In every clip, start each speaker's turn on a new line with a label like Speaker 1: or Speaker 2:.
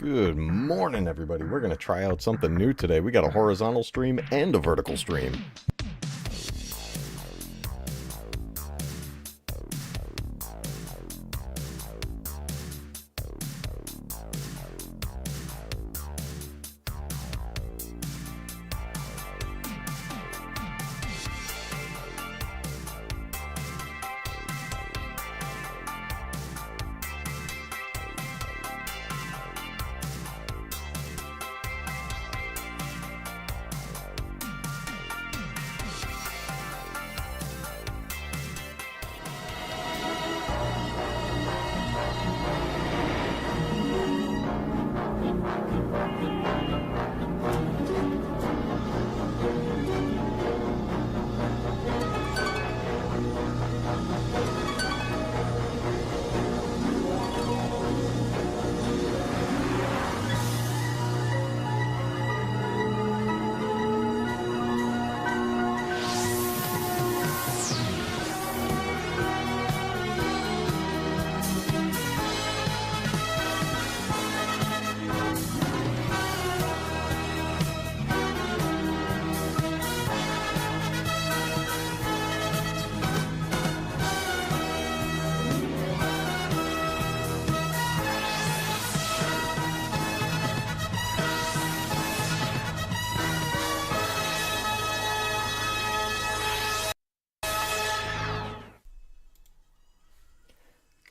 Speaker 1: Good morning, everybody. We're going to try out something new today. We got a horizontal stream and a vertical stream.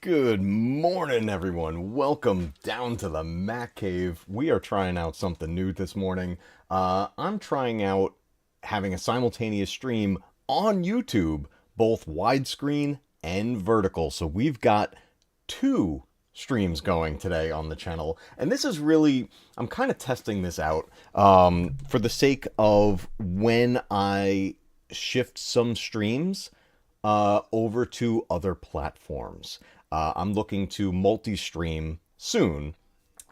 Speaker 1: Good morning, everyone. Welcome down to the MatCave. We are trying out something new this morning. I'm trying out having a simultaneous stream on YouTube, both widescreen and vertical. So we've got two streams going today on the channel. And this is really, I'm kind of testing this out for the sake of when I shift some streams over to other platforms. I'm looking to multi-stream soon,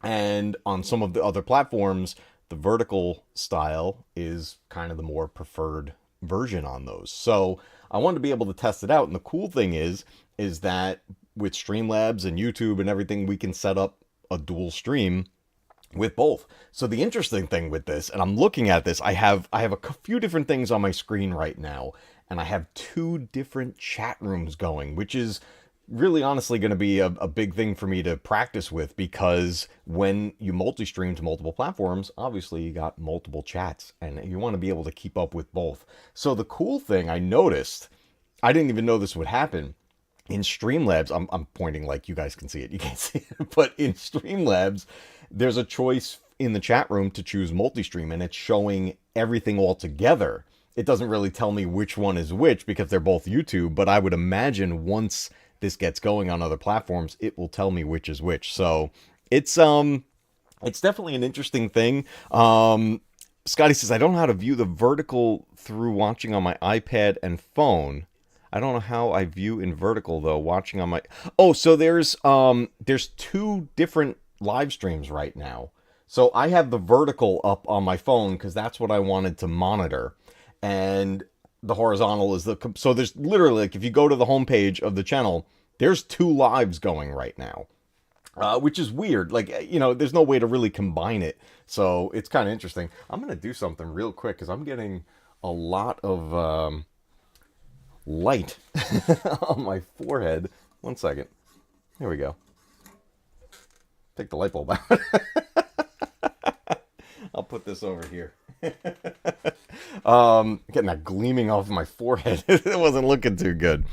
Speaker 1: and on some of the other platforms, the vertical style is kind of the more preferred version on those. So I wanted to be able to test it out, and the cool thing is that with Streamlabs and YouTube and everything, we can set up a dual stream with both. So the interesting thing with this, and I'm looking at this, I have a few different things on my screen right now, and I have two different chat rooms going, which is really honestly going to be a big thing for me to practice with, because when you multi-stream to multiple platforms, obviously you got multiple chats and you want to be able to keep up with both. So the cool thing I noticed, I didn't even know this would happen, in Streamlabs, I'm pointing like you guys can see it, you can't see it, but in Streamlabs, there's a choice in the chat room to choose multi-stream, and it's showing everything all together. It doesn't really tell me which one is which because they're both YouTube, but I would imagine once this gets going on other platforms, it will tell me which is which. So it's definitely an interesting thing. Scotty says, I don't know how to view the vertical through watching on my iPad and phone. I don't know how I view in vertical though, watching on my... Oh, so there's two different live streams right now. So I have the vertical up on my phone because that's what I wanted to monitor. And the horizontal is so there's literally, like, if you go to the homepage of the channel, there's two lives going right now, which is weird. Like, you know, there's no way to really combine it. So it's kind of interesting. I'm going to do something real quick because I'm getting a lot of light on my forehead. 1 second. Here we go. Take the light bulb out. I'll put this over here. Getting that gleaming off my forehead. It wasn't looking too good.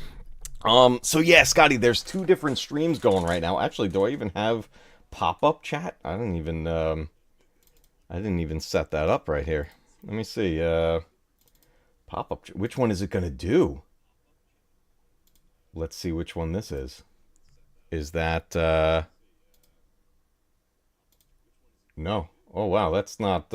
Speaker 1: So yeah, Scotty, there's two different streams going right now. Actually, do I even have pop-up chat? I didn't even set that up right here. Let me see. Pop-up. Which one is it gonna do? Let's see which one this is. Is that no. Oh wow, that's not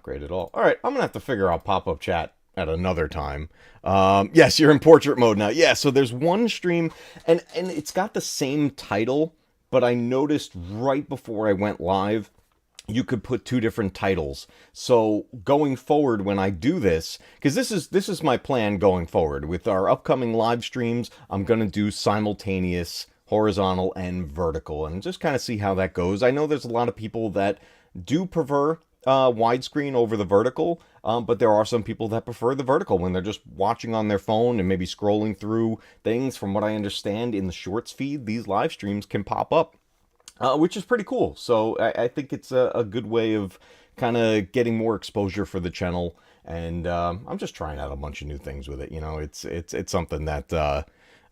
Speaker 1: great at all. All right, I'm gonna have to figure out pop-up chat at another time. Yes, you're in portrait mode now. Yeah, so there's one stream, and it's got the same title, but I noticed right before I went live, you could put two different titles. So going forward, when I do this, because this is my plan going forward with our upcoming live streams, I'm gonna do simultaneous horizontal and vertical, and just kind of see how that goes. I know there's a lot of people that do prefer widescreen over the vertical, but there are some people that prefer the vertical when they're just watching on their phone and maybe scrolling through things. From what I understand, in the shorts feed, these live streams can pop up, which is pretty cool. So I think it's a good way of kind of getting more exposure for the channel. And I'm just trying out a bunch of new things with it. You know, it's something that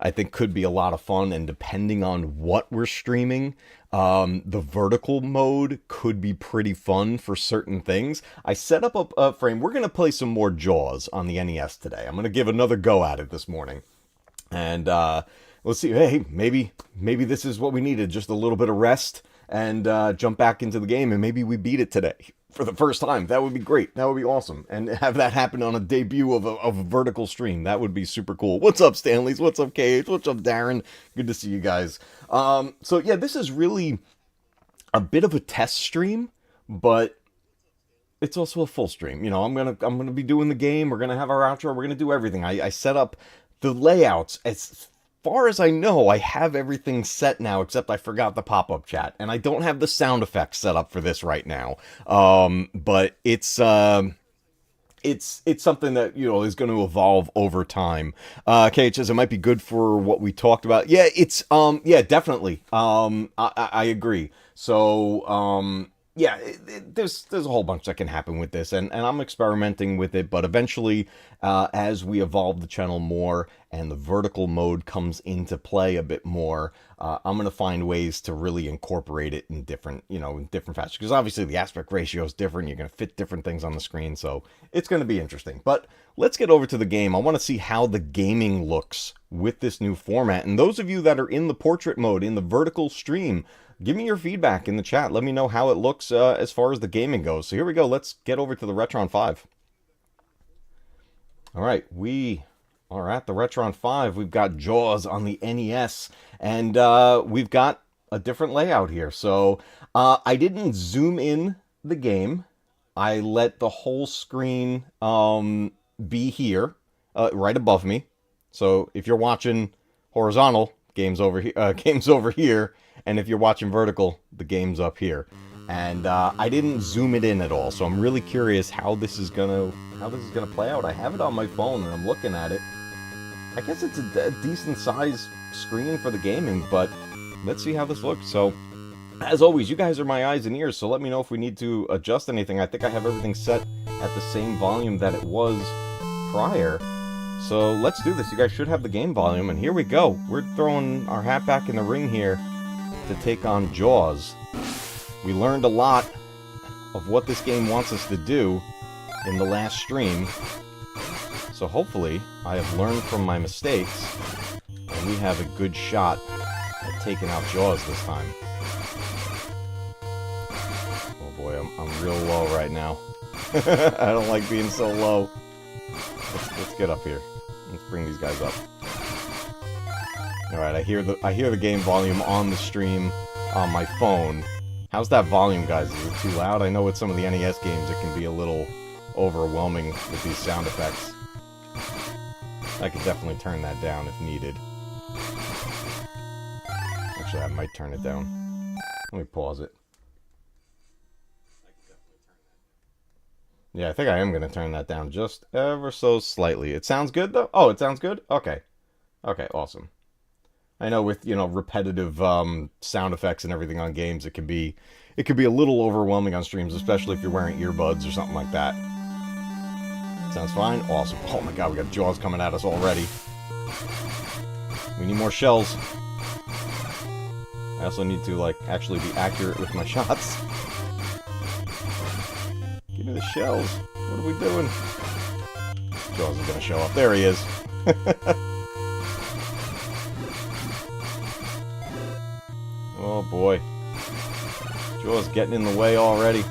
Speaker 1: I think could be a lot of fun. And depending on what we're streaming, the vertical mode could be pretty fun for certain things. I set up a frame. We're going to play some more Jaws on the NES today. I'm going to give another go at it this morning. And let's see. Hey, maybe this is what we needed. Just a little bit of rest and jump back into the game. And maybe we beat it today for the first time. That would be great. That would be awesome. And have that happen on a debut of a vertical stream. That would be super cool. What's up, Stanleys? What's up, KH? What's up, Darren? Good to see you guys. So yeah, this is really a bit of a test stream, but it's also a full stream. You know, I'm gonna be doing the game. We're gonna have our outro. We're gonna do everything. I set up the layouts. As far as I know, I have everything set now, except I forgot the pop-up chat, and I don't have the sound effects set up for this right now. But it's something that, you know, is going to evolve over time. KH says it might be good for what we talked about. Yeah, it's yeah, definitely. I agree. So yeah, there's a whole bunch that can happen with this, and I'm experimenting with it, but eventually, as we evolve the channel more and the vertical mode comes into play a bit more, I'm going to find ways to really incorporate it in different fashions, because obviously the aspect ratio is different. You're going to fit different things on the screen, so it's going to be interesting. But let's get over to the game. I want to see how the gaming looks with this new format, and those of you that are in the portrait mode, in the vertical stream, give me your feedback in the chat. Let me know how it looks as far as the gaming goes. So here we go. Let's get over to the Retron 5. All right, we are at the Retron 5. We've got Jaws on the NES, and we've got a different layout here. So I didn't zoom in the game. I let the whole screen be here, right above me. So if you're watching horizontal, game's over here. And if you're watching vertical, the game's up here. And I didn't zoom it in at all, so I'm really curious how this is gonna play out. I have it on my phone and I'm looking at it. I guess it's a decent size screen for the gaming, but let's see how this looks. So, as always, you guys are my eyes and ears, so let me know if we need to adjust anything. I think I have everything set at the same volume that it was prior. So let's do this. You guys should have the game volume, and here we go. We're throwing our hat back in the ring here to take on Jaws. We learned a lot of what this game wants us to do in the last stream, so hopefully I have learned from my mistakes and we have a good shot at taking out Jaws this time. Oh boy, I'm real low right now. I don't like being so low. Let's get up here. Let's bring these guys up. Alright, I hear the game volume on the stream on my phone. How's that volume, guys? Is it too loud? I know with some of the NES games it can be a little overwhelming with these sound effects. I could definitely turn that down if needed. Actually, I might turn it down. Let me pause it. Yeah, I think I am going to turn that down just ever so slightly. It sounds good, though? Oh, it sounds good? Okay. Okay, awesome. I know with, repetitive sound effects and everything on games, it can be a little overwhelming on streams, especially if you're wearing earbuds or something like that. Sounds fine? Awesome. Oh my god, we got Jaws coming at us already. We need more shells. I also need to, actually be accurate with my shots. Give me the shells. What are we doing? Jaws is gonna show up. There he is. Oh boy. Jaws getting in the way already.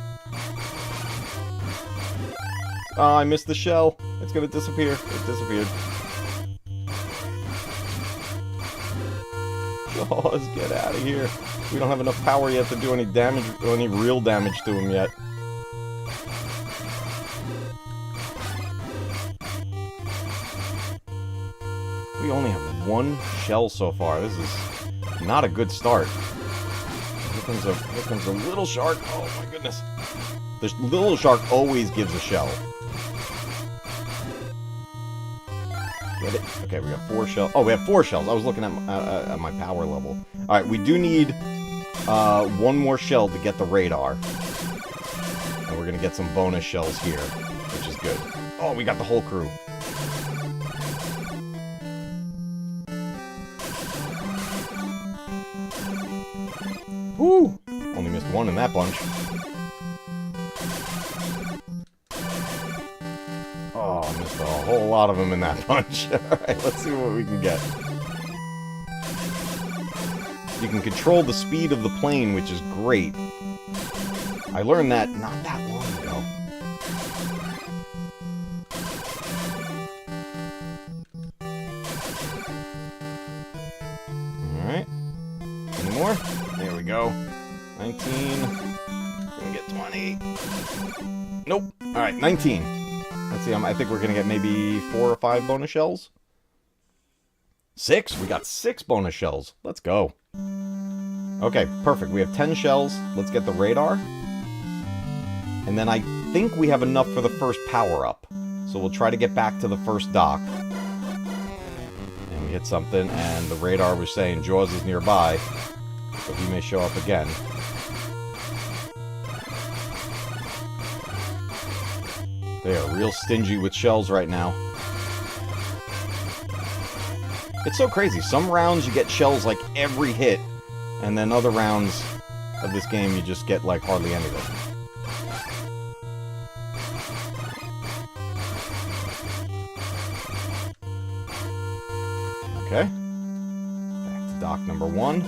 Speaker 1: Oh, I missed the shell. It's gonna disappear. It disappeared. Jaws, get out of here. We don't have enough power yet to do any damage, or any real damage to him yet. We only have one shell so far. This Not a good start. Here comes a little shark. Oh my goodness. The little shark always gives a shell. Get it? Okay, we got 4 shells. Oh, we have 4 shells. I was looking at my power level. Alright, we do need 1 more shell to get the radar. And we're going to get some bonus shells here, which is good. Oh, we got the whole crew. Woo! Only missed 1 in that bunch. Oh, I missed a whole lot of them in that bunch. Alright, let's see what we can get. You can control the speed of the plane, which is great. I learned that not that long ago. Alright. Any more? There we go. 19. Gonna get 20. Nope. Alright, 19. Let's see, I think we're gonna get maybe 4 or 5 bonus shells. 6? We got 6 bonus shells. Let's go. Okay, perfect. We have 10 shells. Let's get the radar. And then I think we have enough for the first power-up. So we'll try to get back to the first dock. And we hit something, and the radar was saying Jaws is nearby. So he may show up again. They are real stingy with shells right now. It's so crazy. Some rounds you get shells like every hit, and then other rounds of this game you just get like hardly anything. Okay. Back to dock number 1.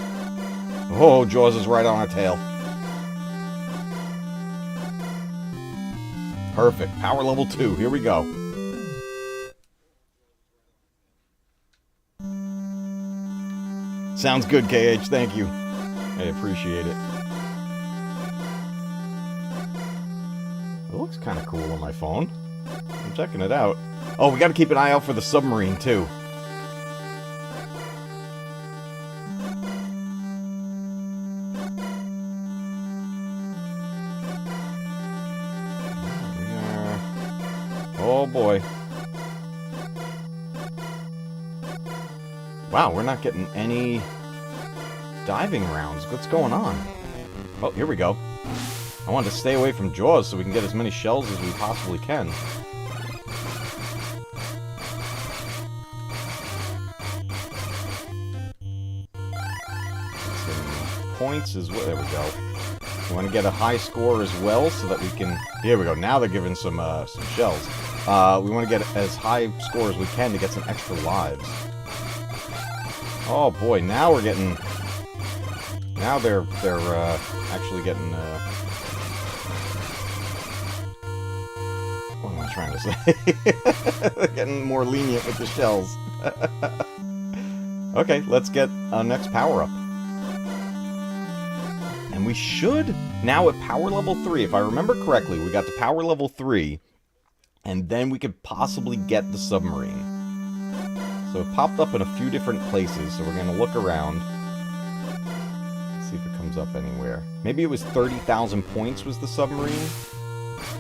Speaker 1: Oh, Jaws is right on our tail. Perfect. Power level 2. Here we go. Sounds good, KH. Thank you. I appreciate it. It looks kind of cool on my phone. I'm checking it out. Oh, we got to keep an eye out for the submarine, too. Oh boy. Wow, we're not getting any diving rounds. What's going on? Oh, here we go. I wanted to stay away from Jaws so we can get as many shells as we possibly can. Some points as well. There we go. We want to get a high score as well so that we can... Here we go. Now they're giving some shells. We want to get as high score as we can to get some extra lives. Oh boy, now we're getting... Now they're actually getting... What am I trying to say? They're getting more lenient with the shells. Okay, let's get our next power-up. And we should... Now at power level 3, if I remember correctly, we got to power level 3... And then we could possibly get the submarine. So it popped up in a few different places, so we're going to look around. Let's see if it comes up anywhere. Maybe it was 30,000 points was the submarine?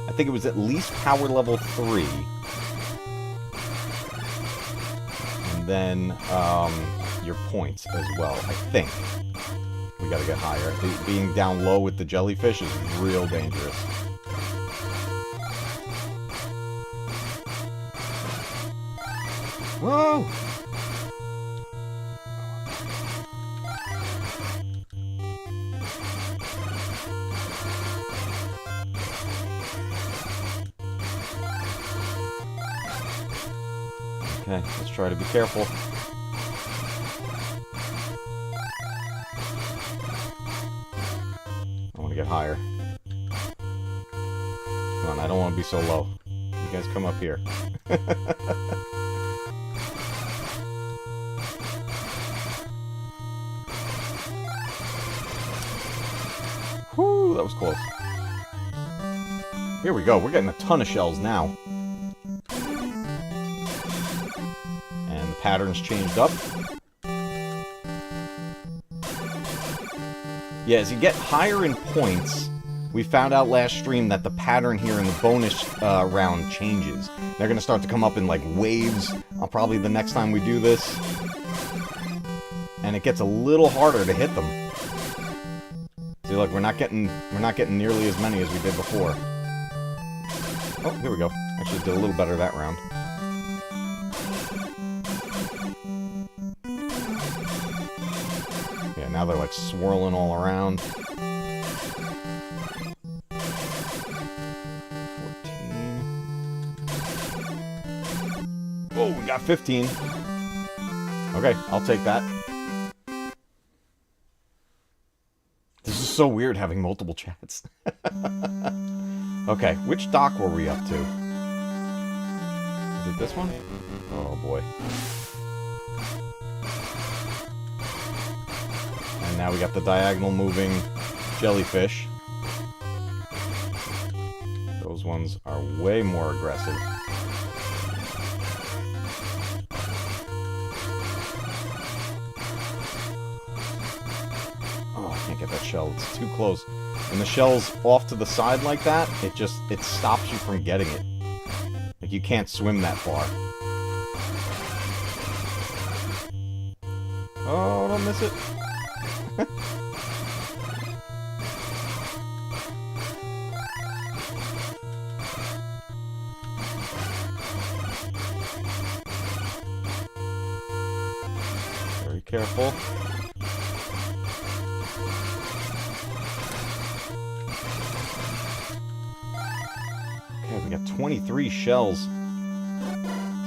Speaker 1: I think it was at least power level 3. And then your points as well, I think. We got to get higher. Being down low with the jellyfish is real dangerous. Whoa! Okay, let's try to be careful. I want to get higher. Come on, I don't want to be so low. You guys come up here. Whew, that was close. Here we go. We're getting a ton of shells now. And the pattern's changed up. Yeah, as you get higher in points, we found out last stream that the pattern here in the bonus round changes. They're going to start to come up in, like, waves, probably the next time we do this. And it gets a little harder to hit them. See, look, we're not getting nearly as many as we did before. Oh, here we go. Actually did a little better that round. Yeah, now they're, like, swirling all around. 14. Oh, we got 15. Okay, I'll take that. This is so weird having multiple chats. Okay, which dock were we up to? Is it this one? Oh boy. And now we got the diagonal moving jellyfish. Those ones are way more aggressive. Can't get that shell. It's too close. When the shell's off to the side like that, it stops you from getting it. Like, you can't swim that far. Oh, don't miss it. Very careful. We got 23 shells.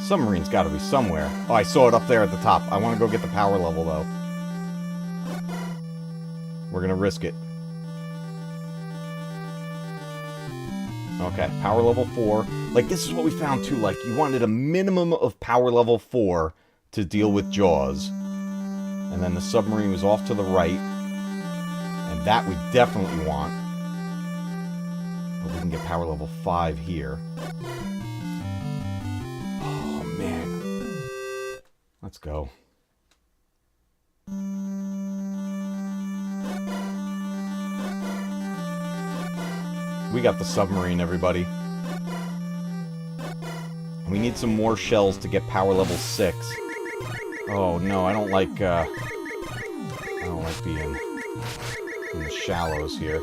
Speaker 1: Submarine's got to be somewhere. Oh, I saw it up there at the top. I want to go get the power level, though. We're going to risk it. Okay, power level 4. Like, this is what we found, too. Like, you wanted a minimum of power level 4 to deal with Jaws. And then the submarine was off to the right. And that we definitely want. We can get power level 5 here. Oh, man. Let's go. We got the submarine, everybody. We need some more shells to get power level 6. Oh, no, I don't like being in the shallows here.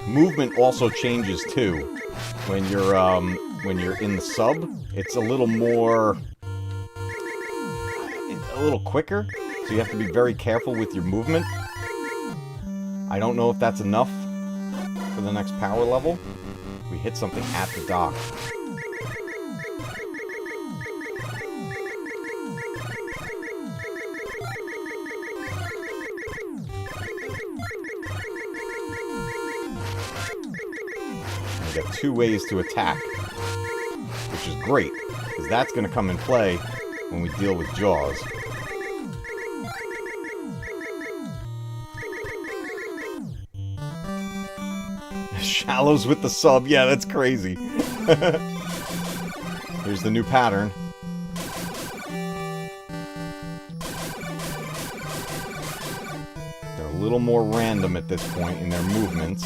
Speaker 1: Movement also changes too. When you're in the sub, it's a little quicker, so you have to be very careful with your movement. I don't know if that's enough for the next power level. We hit something at the dock. We got 2 ways to attack, which is great, because that's going to come in play when we deal with Jaws. Shallows with the sub, yeah, that's crazy. Here's the new pattern. They're a little more random at this point in their movements.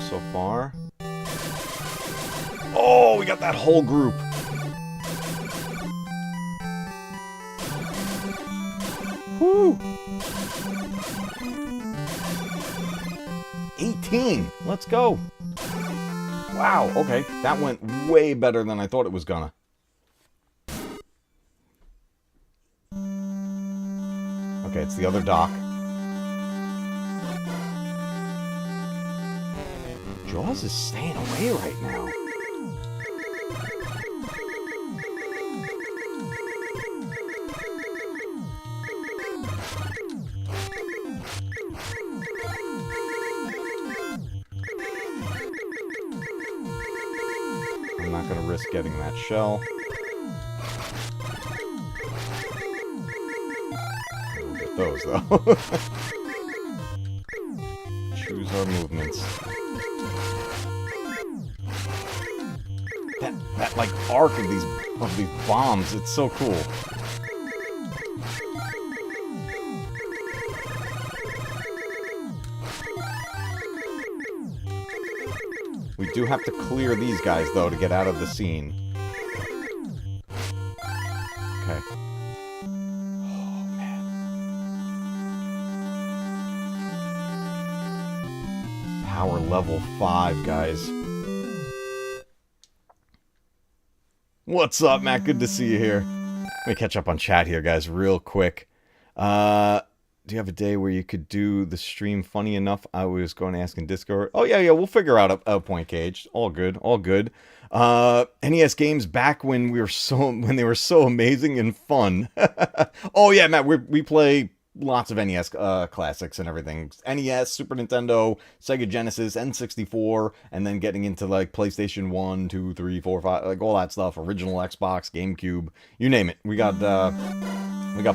Speaker 1: So far. Oh, we got that whole group. Woo! 18. Let's go. Wow, okay. That went way better than I thought it was gonna. Okay, it's the other dock. Jaws is staying away right now. gonna risk getting that shell. We'll get those, though. Choose our movements. That like arc of these bombs, it's so cool. We do have to clear these guys, though, to get out of the scene. Okay. Oh, man. Power level 5, guys. What's up, Matt? Good to see you here. Let me catch up on chat here, guys, real quick. Do you have a day where you could do the stream funny enough? I was going to ask in Discord. Oh, yeah, we'll figure out a point, Cage. All good, all good. NES games back when they were so amazing and fun. Oh, yeah, Matt, we play lots of NES classics and everything. NES, Super Nintendo, Sega Genesis, N64, and then getting into like PlayStation 1, 2, 3, 4, 5, like all that stuff. Original Xbox, GameCube, you name it. We got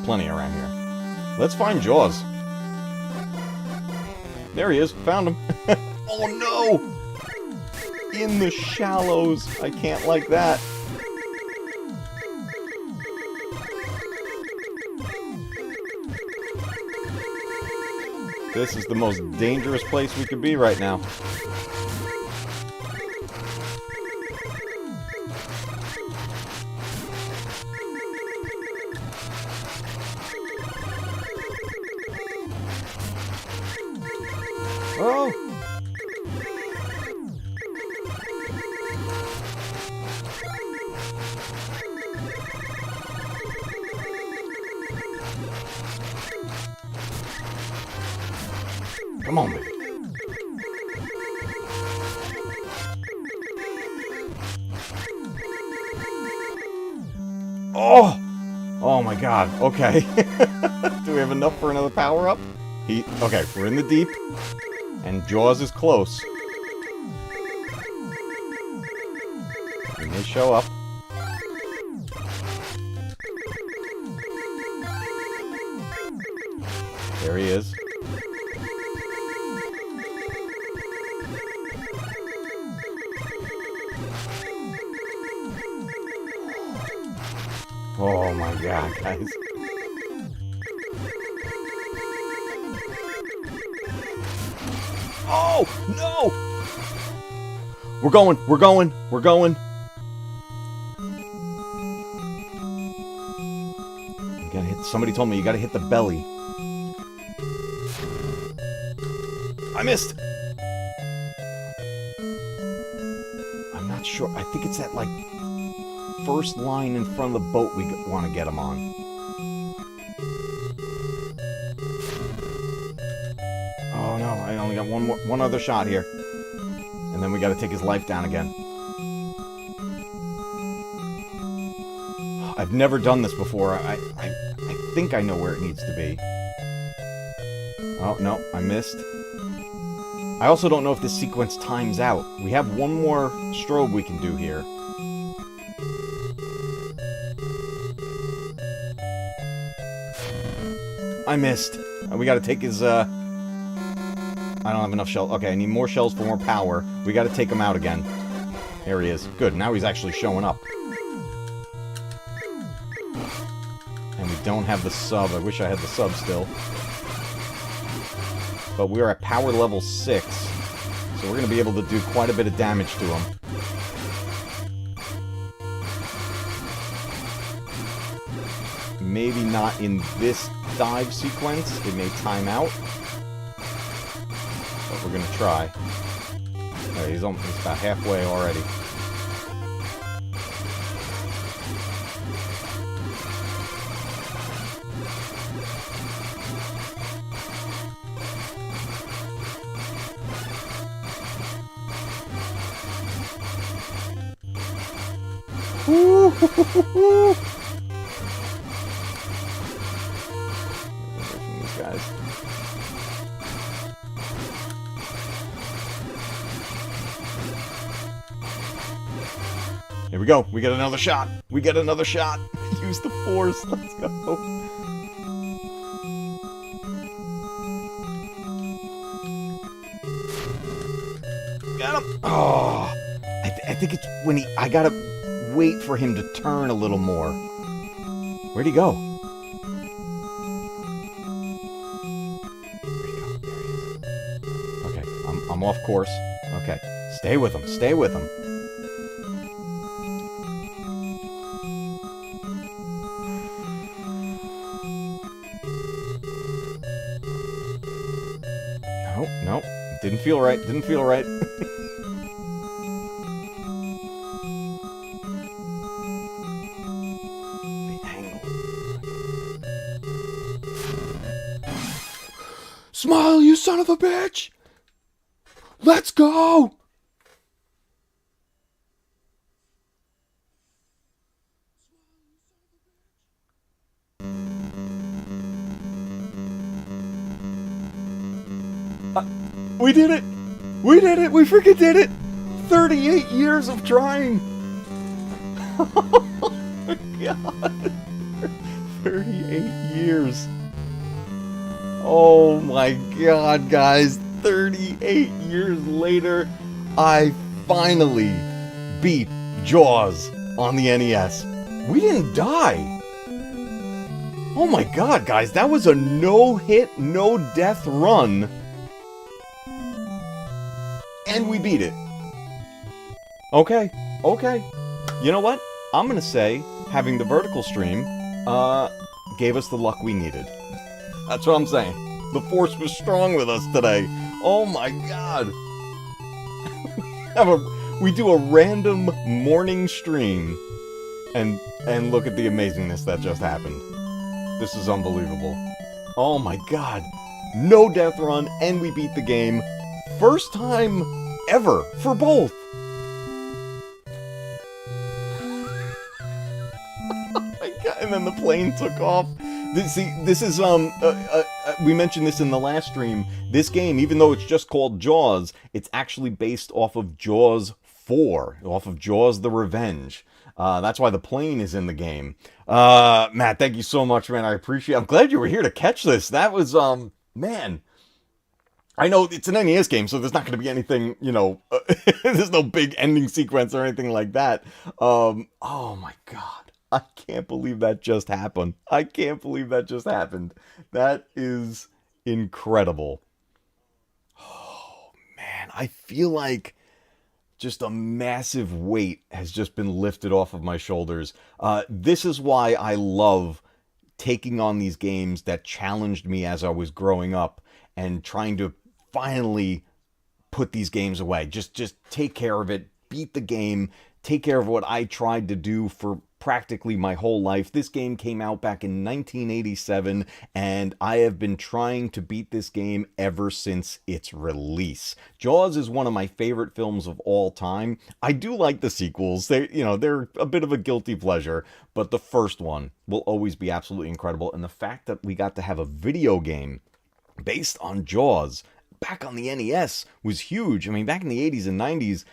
Speaker 1: plenty around here. Let's find Jaws. There he is. Found him. Oh no! In the shallows. I can't like that. This is the most dangerous place we could be right now. Oh! Come on, man. Oh! Oh my god. Okay. Do we have enough for another power-up? Okay, we're in the deep. And Jaws is close. He may show up. There he is. Oh my god, guys. Oh, no! We're going. You gotta hit, somebody told me you gotta hit the belly. I missed! I'm not sure. I think it's that, like, first line in front of the boat we want to get him on. Oh no, I only got one other shot here. And then we gotta take his life down again. I've never done this before. I think I know where it needs to be. Oh, no, I missed. I also don't know if this sequence times out. We have one more strobe we can do here. I missed. We gotta take his, I don't have enough shells. Okay, I need more shells for more power. We gotta take him out again. There he is. Good, now he's actually showing up. And we don't have the sub. I wish I had the sub still. But we're at power level 6. So we're gonna be able to do quite a bit of damage to him. Maybe not in this dive sequence. It may time out. But we're gonna try. Right, he's about halfway already. Woo-hoo-hoo-hoo-hoo! These guys. Here we go. We get another shot. We get another shot. Use the force. Let's go. Got him. Oh, I think it's when I gotta wait for him to turn a little more. Where'd he go? Okay, I'm off course. Okay, stay with him. Stay with him. No, didn't feel right. Didn't feel right. Smile, you son of a bitch! Let's go! We did it! We did it! We freaking did it! 38 years of trying! Oh my god! 38 years! Oh my god, guys. 38 years later, I finally beat Jaws on the NES. We didn't die. Oh my god, guys. That was a no-hit, no-death run. And we beat it. Okay. You know what? I'm gonna say having the vertical stream gave us the luck we needed. That's what I'm saying. The force was strong with us today. Oh my god. We do a random morning stream and look at the amazingness that just happened. This is unbelievable. Oh my god. No death run and we beat the game. First time ever for both. Oh my god. And then the plane took off. This is, we mentioned this in the last stream. This game, even though it's just called Jaws, it's actually based off of Jaws 4, off of Jaws the Revenge. That's why the plane is in the game. Matt, thank you so much, man. I appreciate it. I'm glad you were here to catch this. That was, man. I know it's an NES game, so there's not going to be anything, you know, there's no big ending sequence or anything like that. Oh my god. I can't believe that just happened. I can't believe that just happened. That is incredible. Oh, man. I feel like just a massive weight has just been lifted off of my shoulders. This is why I love taking on these games that challenged me as I was growing up and trying to finally put these games away. Just take care of it. Beat the game. Take care of what I tried to do for practically my whole life. This game came out back in 1987, and I have been trying to beat this game ever since its release. Jaws is one of my favorite films of all time. I do like the sequels. They're a bit of a guilty pleasure, but the first one will always be absolutely incredible. And the fact that we got to have a video game based on Jaws back on the NES was huge. I mean, back in the 80s and 90s,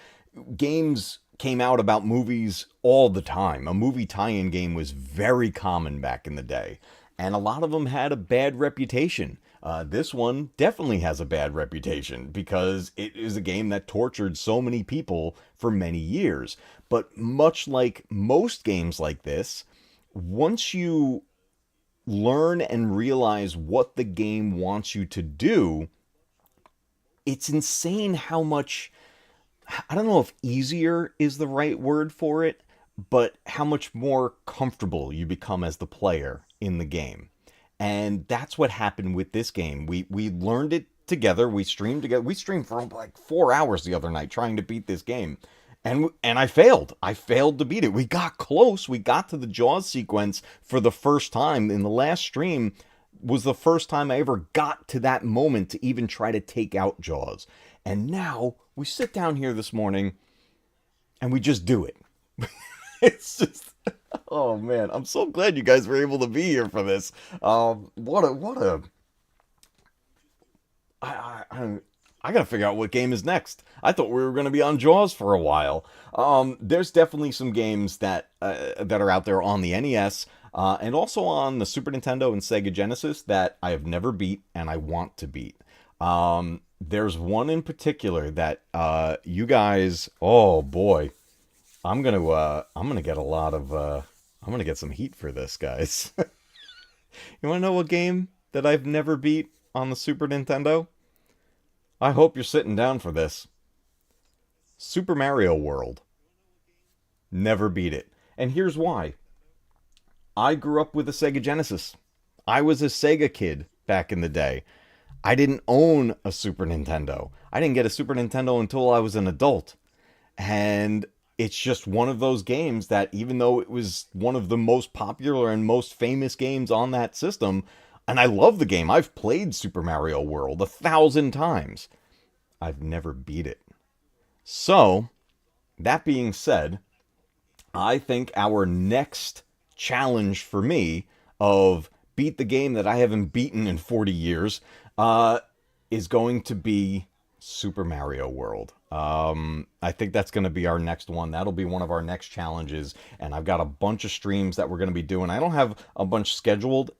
Speaker 1: games came out about movies all the time. A movie tie-in game was very common back in the day, and a lot of them had a bad reputation. This one definitely has a bad reputation because it is a game that tortured so many people for many years. But much like most games like this, once you learn and realize what the game wants you to do, it's insane how much, I don't know if easier is the right word for it, but how much more comfortable you become as the player in the game. And that's what happened with this game. We learned it together. We streamed together. We streamed for like 4 hours the other night trying to beat this game. And I failed. I failed to beat it. We got close. We got to the Jaws sequence for the first time. In the last stream was the first time I ever got to that moment to even try to take out Jaws. And now we sit down here this morning and we just do it. It's just, oh man, I'm so glad you guys were able to be here for this. I gotta figure out what game is next. I thought we were gonna be on Jaws for a while. There's definitely some games that are out there on the NES, and also on the Super Nintendo and Sega Genesis that I have never beat and I want to beat. There's one in particular that you guys, oh boy, I'm gonna get a lot of I'm gonna get some heat for this, guys. You wanna know a game that I've never beat on the Super Nintendo? I hope you're sitting down for this. Super Mario World. Never beat it. And here's why. I grew up with a Sega Genesis. I was a Sega kid back in the day. I didn't own a Super Nintendo. I didn't get a Super Nintendo until I was an adult. And it's just one of those games that, even though it was one of the most popular and most famous games on that system, and I love the game. I've played Super Mario World 1,000 times. I've never beat it. So, that being said, I think our next challenge for me of beat the game that I haven't beaten in 40 years is going to be Super Mario World. I think that's going to be our next one. That'll be one of our next challenges. And I've got a bunch of streams that we're going to be doing. I don't have a bunch scheduled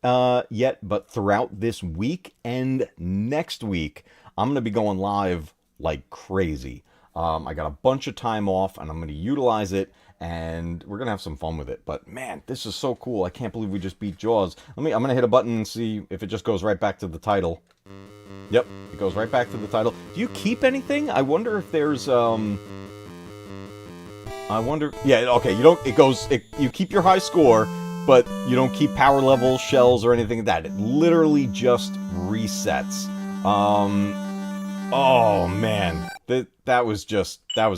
Speaker 1: yet, but throughout this week and next week, I'm going to be going live like crazy. I got a bunch of time off and I'm going to utilize it, and we're going to have some fun with it. But man, this is so cool. I can't believe we just beat Jaws. I'm going to hit a button and see if it just goes right back to the title. Yep, it goes right back to the title. Do you keep anything? I wonder if there's I wonder. Yeah, okay. You don't. It goes. You keep your high score, but you don't keep power levels, shells, or anything like that. It literally just resets. Oh man, that was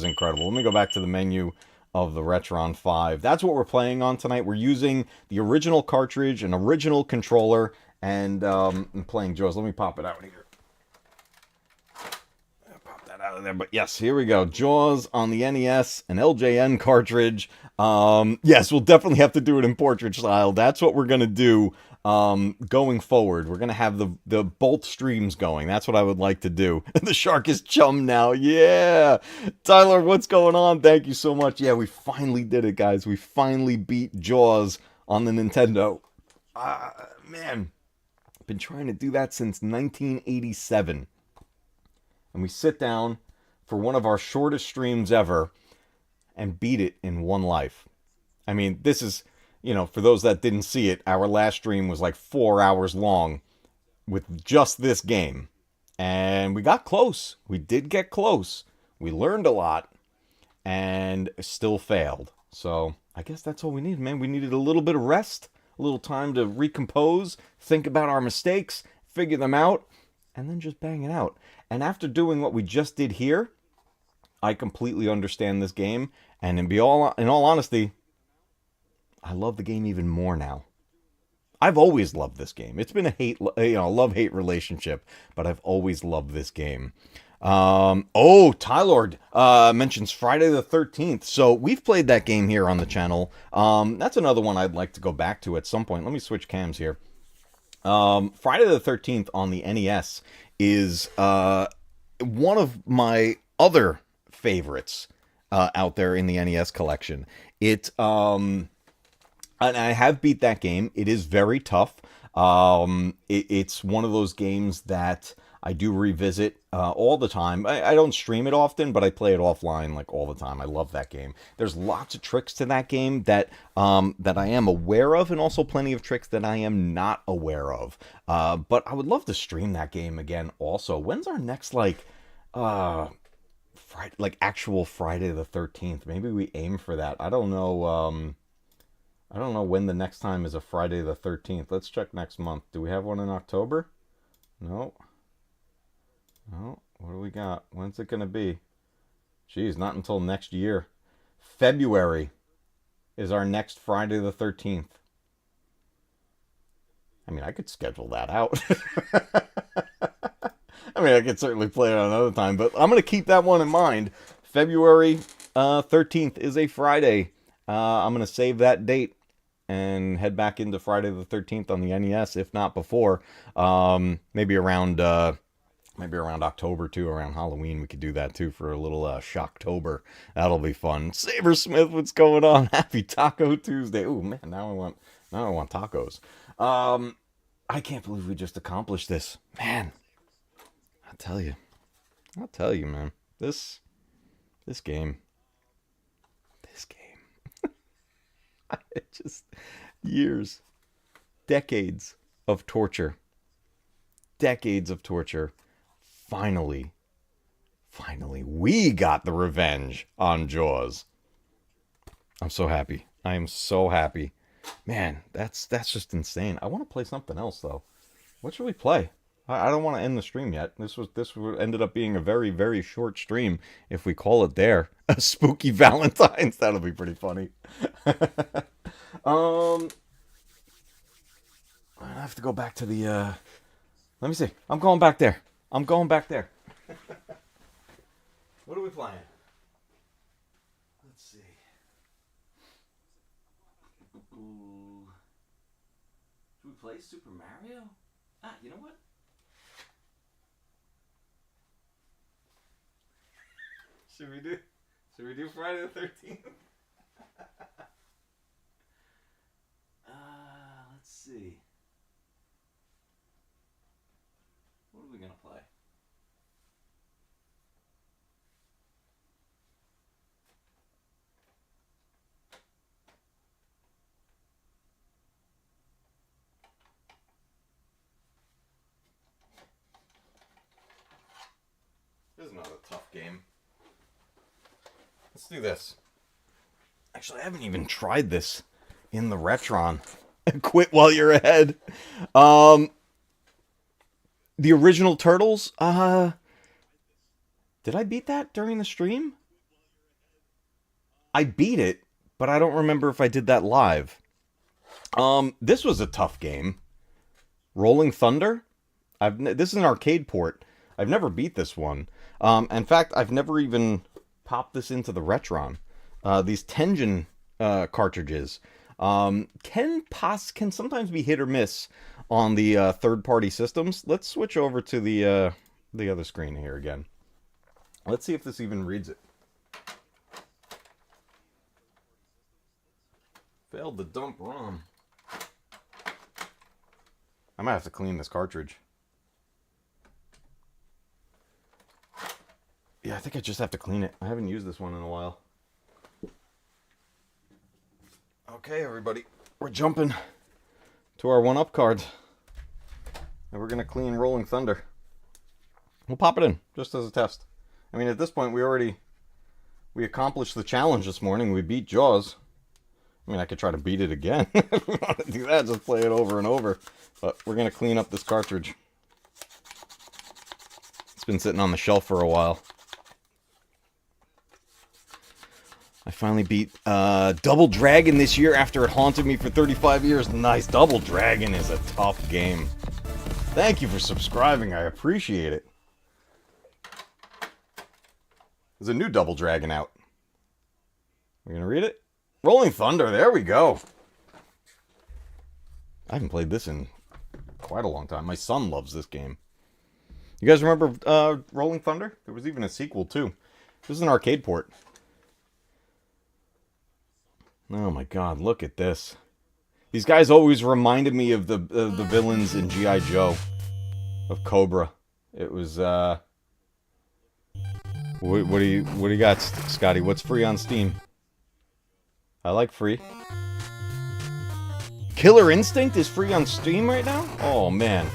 Speaker 1: incredible. Let me go back to the menu of the Retron 5. That's what we're playing on tonight. We're using the original cartridge, an original controller, and I'm playing Jaws. Let me pop it out here. Out of there, but yes, here we go. Jaws on the NES, an LJN cartridge. Yes, we'll definitely have to do it in portrait style. That's what we're gonna do going forward. We're gonna have the both streams going. That's what I would like to do. The shark is chum now. Yeah, Tyler, what's going on? Thank you so much. Yeah, we finally did it, guys. We finally beat Jaws on the Nintendo. Man, I've been trying to do that since 1987. And we sit down for one of our shortest streams ever and beat it in one life. I mean, this is, for those that didn't see it, our last stream was like 4 hours long with just this game. And we got close. We did get close. We learned a lot and still failed. So I guess that's all we need, man. We needed a little bit of rest, a little time to recompose, think about our mistakes, figure them out, and then just bang it out. And after doing what we just did here, I completely understand this game. And in all honesty, I love the game even more now. I've always loved this game. It's been a love-hate relationship, but I've always loved this game. Tylord mentions Friday the 13th. So we've played that game here on the channel. That's another one I'd like to go back to at some point. Let me switch cams here. Friday the 13th on the NES is one of my other favorites out there in the NES collection. And I have beat that game. It is very tough. It's one of those games that I do revisit all the time. I don't stream it often, but I play it offline like all the time. I love that game. There's lots of tricks to that game that I am aware of, and also plenty of tricks that I am not aware of. But I would love to stream that game again also. When's our next actual Friday the 13th? Maybe we aim for that. I don't know. I don't know when the next time is a Friday the 13th. Let's check next month. Do we have one in October? No. Oh, what do we got? When's it going to be? Geez, not until next year. February is our next Friday the 13th. I mean, I could schedule that out. I mean, I could certainly play it another time, but I'm going to keep that one in mind. February 13th is a Friday. I'm going to save that date and head back into Friday the 13th on the NES, if not before. Maybe around Maybe around October, too, around Halloween, we could do that, too, for a little Shocktober. That'll be fun. Sabersmith, what's going on? Happy Taco Tuesday. Ooh, man, now I want tacos. I can't believe we just accomplished this. Man, I'll tell you, man. This game. It just, years, decades of torture. Finally, we got the revenge on Jaws. I'm so happy. I am so happy. Man, that's just insane. I want to play something else though. What should we play? I don't want to end the stream yet. This ended up being a very, very short stream. If we call it there, a spooky Valentine's, that'll be pretty funny. I have to go back to the. Let me see. I'm going back there. What are we playing? Let's see. Ooh. Should we play Super Mario? You know what? Should we do Friday the 13th? Let's see. What are we gonna play? This is not a tough game. Let's do this. Actually, I haven't even tried this in the Retron. Quit while you're ahead. The original Turtles. Did I beat that during the stream? I beat it, but I don't remember if I did that live. This was a tough game. Rolling Thunder. This is an arcade port. I've never beat this one. In fact, I've never even popped this into the Retron. These Tengen cartridges can sometimes be hit or miss on the third-party systems. Let's switch over to the other screen here again. Let's see if this even reads it. Failed to dump ROM. I might have to clean this cartridge. Yeah, I think I just have to clean it. I haven't used this one in a while. Okay, everybody. We're jumping to our 1-up cards. And we're going to clean Rolling Thunder. We'll pop it in, just as a test. I mean, at this point, we accomplished the challenge this morning. We beat Jaws. I mean, I could try to beat it again. If we want to do that, just play it over and over. But we're going to clean up this cartridge. It's been sitting on the shelf for a while. I finally beat Double Dragon this year after it haunted me for 35 years. Nice. Double Dragon is a tough game. Thank you for subscribing. I appreciate it. There's a new Double Dragon out. We're going to read it? Rolling Thunder. There we go. I haven't played this in quite a long time. My son loves this game. You guys remember Rolling Thunder? There was even a sequel, too. This is an arcade port. Oh my god, look at this. These guys always reminded me of the villains in G.I. Joe. Of Cobra. It was, What do you got, Scotty? What's free on Steam? I like free. Killer Instinct is free on Steam right now? Oh, man.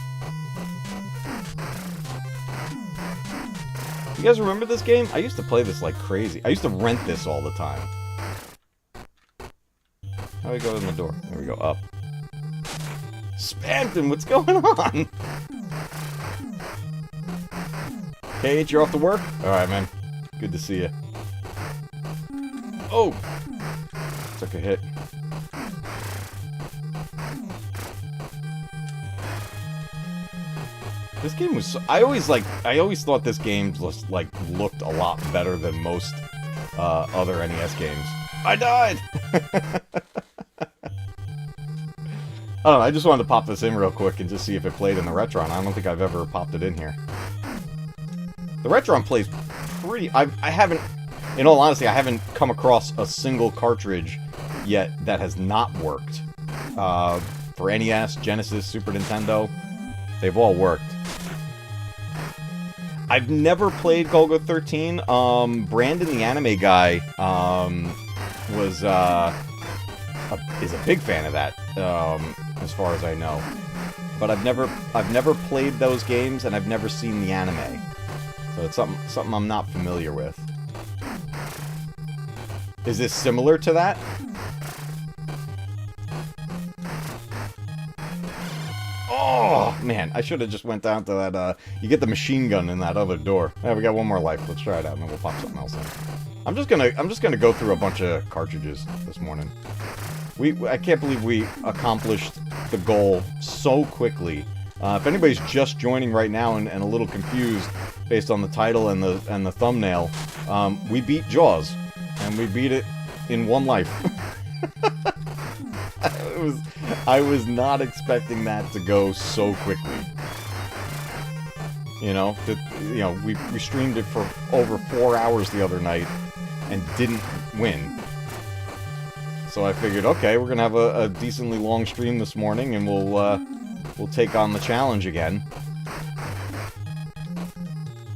Speaker 1: You guys remember this game? I used to play this like crazy. I used to rent this all the time. How do we go in the door? There we go, up. Spampton, what's going on? Cage, you're off to work? Alright, man. Good to see you. Oh! Took a hit. This game was so, I always thought this game just looked a lot better than most other NES games. I died! I don't know, I just wanted to pop this in real quick and just see if it played in the Retron. I don't think I've ever popped it in here. The Retron plays pretty... I haven't... In all honesty, I haven't come across a single cartridge yet that has not worked. For NES, Genesis, Super Nintendo, they've all worked. I've never played Golgo 13. Brandon, the anime guy, is a big fan of that, as far as I know. But I've never played those games, and I've never seen the anime. So it's something I'm not familiar with. Is this similar to that? Oh, man, I should have just went down to that, you get the machine gun in that other door. Yeah, we got one more life. Let's try it out, and then we'll pop something else in. I'm just gonna go through a bunch of cartridges this morning. I can't believe we accomplished the goal so quickly. If anybody's just joining right now and a little confused based on the title and the thumbnail, we beat Jaws, and we beat it in one life. I was not expecting that to go so quickly. You know, we streamed it for over 4 hours the other night and didn't win. So I figured, okay, we're gonna have a decently long stream this morning, and we'll take on the challenge again.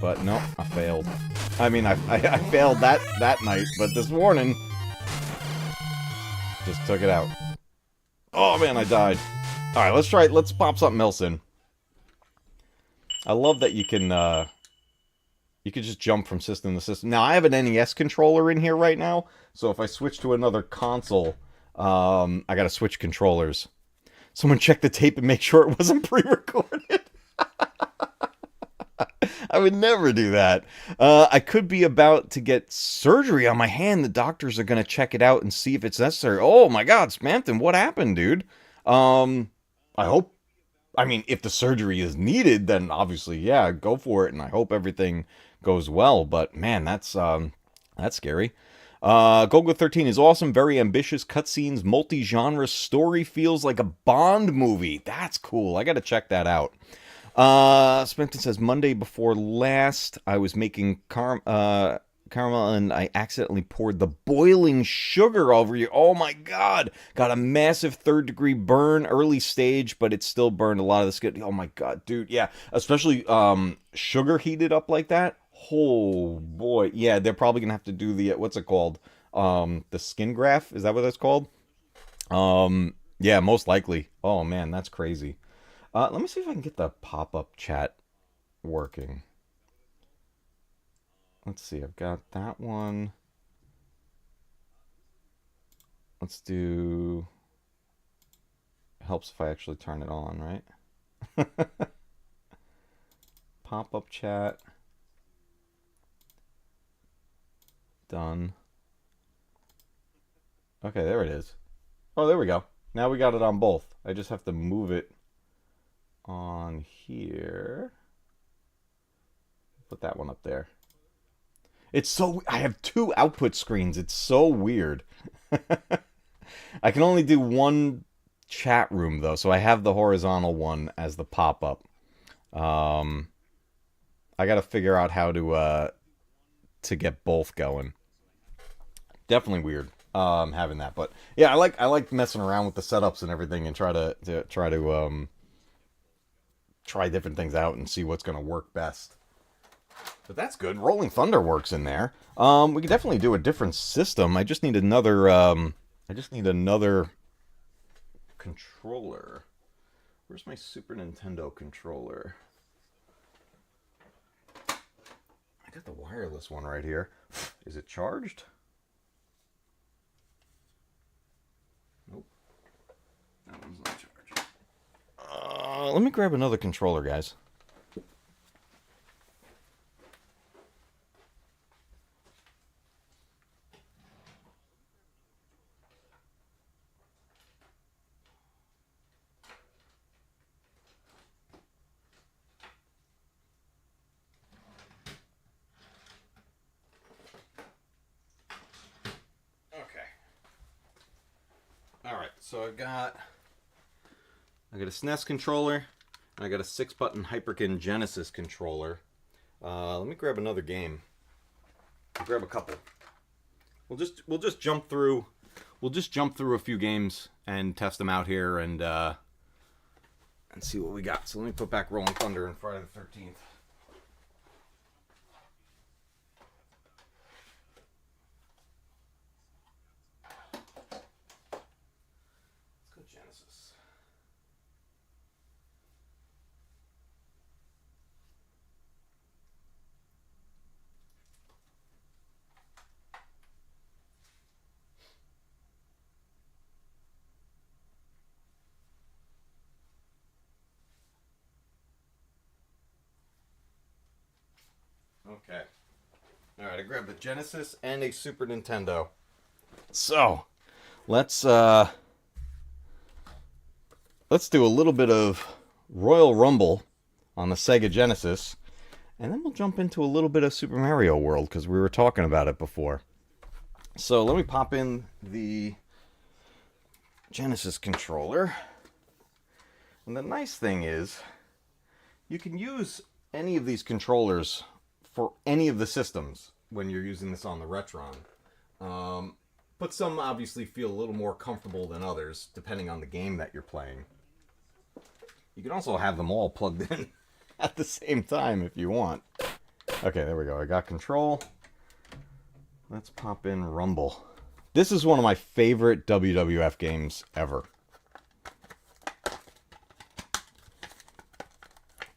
Speaker 1: But no, I failed. I mean, I failed that night, but this morning just took it out. Oh man, I died. All right, let's pop something else in. I love that you can just jump from system to system. Now, I have an NES controller in here right now, so if I switch to another console, I gotta switch controllers. Someone check the tape and make sure it wasn't pre-recorded. I would never do that. I could be about to get surgery on my hand. The doctors are gonna check it out and see if it's necessary. Oh my God, Smanton, what happened, dude? I hope... I mean, if the surgery is needed, then obviously, yeah, go for it, and I hope everything goes well. But man, that's scary. Golgo 13 is awesome, very ambitious, cutscenes, multi-genre story, feels like a Bond movie. That's cool. I gotta check that out. Spenton says, Monday before last, I was making caramel, and I accidentally poured the boiling sugar over you. Oh my God! Got a massive third-degree burn, early stage, but it still burned a lot of the skin. Oh my God, dude, yeah. Especially sugar heated up like that. Oh boy, yeah. They're probably gonna have to do the what's it called? The skin graft. Is that what that's called? Yeah, most likely. Oh man, that's crazy. Let me see if I can get the pop-up chat working. Let's see, I've got that one. Let's do... It helps if I actually turn it on, right? Pop-up chat. Done. Okay, there it is. Oh, there we go. Now we got it on both. I just have to move it on here. Put that one up there. It's so... I have two output screens. It's so weird. I can only do one chat room, though, so I have the horizontal one as the pop-up. I gotta figure out how to get both going. Definitely weird having that, but yeah, I like messing around with the setups and everything and try different things out and see what's gonna work best. But that's good. Rolling Thunder works in there. We could definitely do a different system. I just need another controller. Where's my Super Nintendo controller? I got the wireless one right here. Is it charged? Nope. That one's not charged. Let me grab another controller, guys. So I got a SNES controller, and I got a 6-button Hyperkin Genesis controller. Let me grab another game. I'll grab a couple. We'll just jump through. We'll just jump through a few games and test them out here and see what we got. So let me put back Rolling Thunder and Friday the 13th. Let's go Genesis. Okay. Alright, I grabbed a Genesis and a Super Nintendo. So, let's do a little bit of Royal Rumble on the Sega Genesis, and then we'll jump into a little bit of Super Mario World, because we were talking about it before. So, let me pop in the Genesis controller. And the nice thing is, you can use any of these controllers for any of the systems when you're using this on the Retron. But some obviously feel a little more comfortable than others, depending on the game that you're playing. You can also have them all plugged in at the same time if you want. Okay, there we go. I got control. Let's pop in Rumble. This is one of my favorite WWF games ever.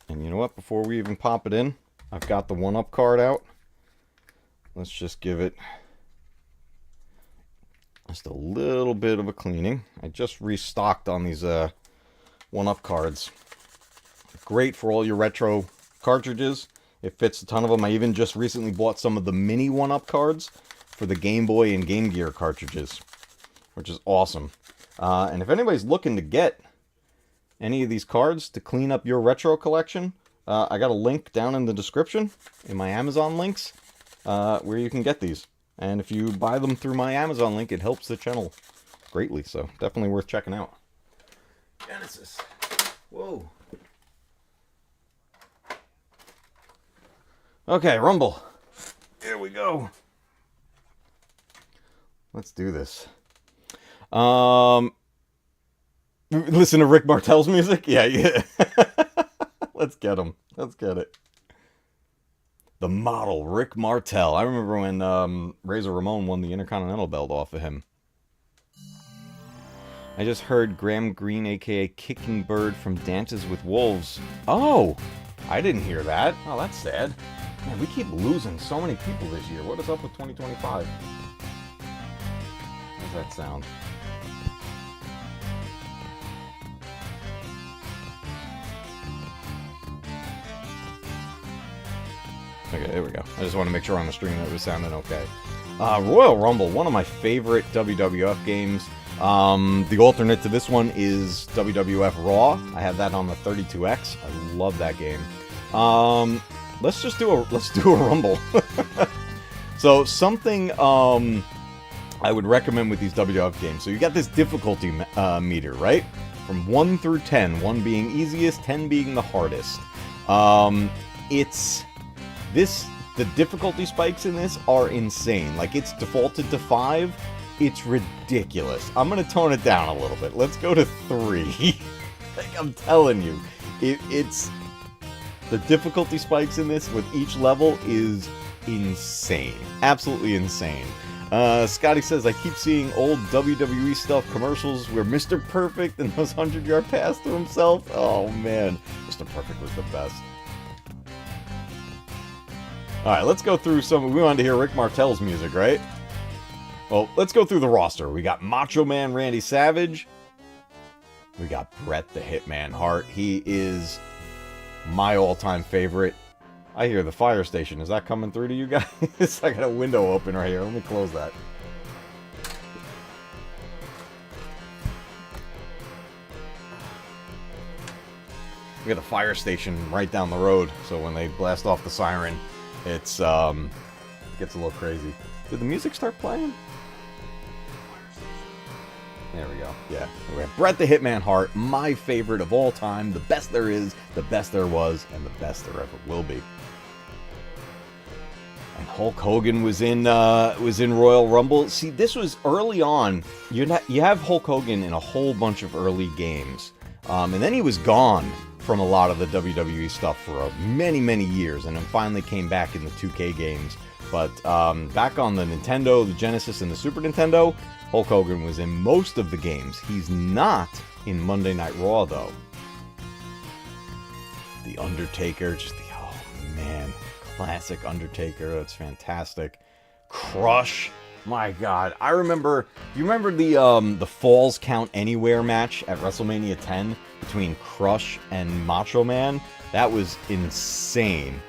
Speaker 1: And you know what? Before we even pop it in, I've got the 1-Up card out. Let's just give it just a little bit of a cleaning. I just restocked on these 1-Up cards. Great for all your retro cartridges. It fits a ton of them. I even just recently bought some of the mini 1-Up cards for the Game Boy and Game Gear cartridges, which is awesome. And if anybody's looking to get any of these cards to clean up your retro collection, I got a link down in the description in my Amazon links where you can get these. And if you buy them through my Amazon link, it helps the channel greatly. So definitely worth checking out. Genesis. Whoa. Okay, Rumble. Here we go. Let's do this. Listen to Rick Martel's music? Yeah. Let's get him. Let's get it. The model, Rick Martel. I remember when Razor Ramon won the Intercontinental belt off of him. I just heard Graham Greene, a.k.a. Kicking Bird from Dances with Wolves. Oh! I didn't hear that. Oh, that's sad. Man, we keep losing so many people this year. What is up with 2025? How does that sound? Okay, there we go. I just want to make sure on the stream that it was sounding okay. Royal Rumble, one of my favorite WWF games. The alternate to this one is WWF Raw. I have that on the 32X. I love that game. Let's do a Rumble. So something I would recommend with these WWF games. So you got this difficulty meter, right? From 1 through 10. 1 being easiest, 10 being the hardest. The difficulty spikes in this are insane. Like, it's defaulted to 5. It's ridiculous. I'm going to tone it down a little bit. Let's go to 3. Like, I'm telling you. It's... The difficulty spikes in this with each level is insane. Absolutely insane. Scotty says, I keep seeing old WWE stuff commercials where Mr. Perfect and those 100-yard pass to himself. Oh, man. Mr. Perfect was the best. Alright, let's go through some... We wanted to hear Rick Martel's music, right? Well, let's go through the roster. We got Macho Man Randy Savage. We got Bret the Hitman Hart. He is my all-time favorite. I hear the fire station. Is that coming through to you guys? I got a window open right here. Let me close that. We got a fire station right down the road, so when they blast off the siren, it gets a little crazy. Did the music start playing? There we go. Yeah. We have Bret the Hitman Hart, my favorite of all time. The best there is, the best there was, and the best there ever will be. And Hulk Hogan was in Royal Rumble. See, this was early on. You have Hulk Hogan in a whole bunch of early games, and then he was gone from a lot of the WWE stuff for many, many years, and then finally came back in the 2K games. But back on the Nintendo, the Genesis, and the Super Nintendo, Hulk Hogan was in most of the games. He's not in Monday Night Raw, though. The Undertaker, oh man, classic Undertaker. That's fantastic. Crush, my God, I remember. You remember the Falls Count Anywhere match at WrestleMania 10 between Crush and Macho Man? That was insane.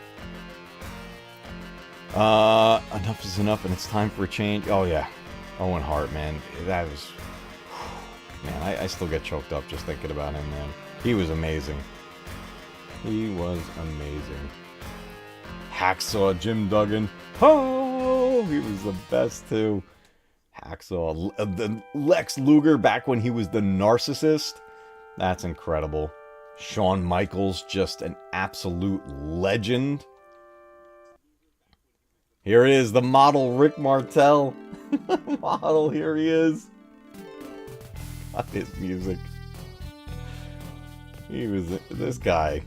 Speaker 1: Enough is enough, and it's time for a change. Oh yeah, Owen Hart, man, that was, man, I still get choked up just thinking about him, man. He was amazing. He was amazing. Hacksaw Jim Duggan. Oh, he was the best too. Hacksaw, the Lex Luger back when he was the narcissist. That's incredible. Shawn Michaels, just an absolute legend. Here it is, the model Rick Martel. Model, here he is. Got his music. He was, this guy.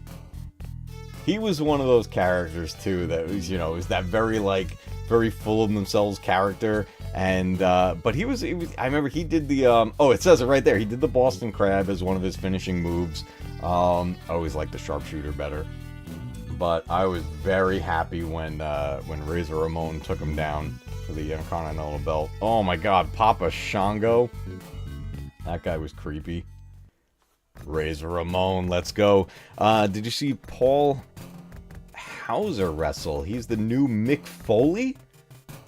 Speaker 1: He was one of those characters too that was, was that very full of themselves character. And but he was I remember he did the oh, it says it right there. He did the Boston Crab as one of his finishing moves. I always liked the sharpshooter better. But I was very happy when Razor Ramon took him down for the Intercontinental belt. Oh my God, Papa Shango. That guy was creepy. Razor Ramon, let's go. Did you see Paul Hauser wrestle? He's the new Mick Foley?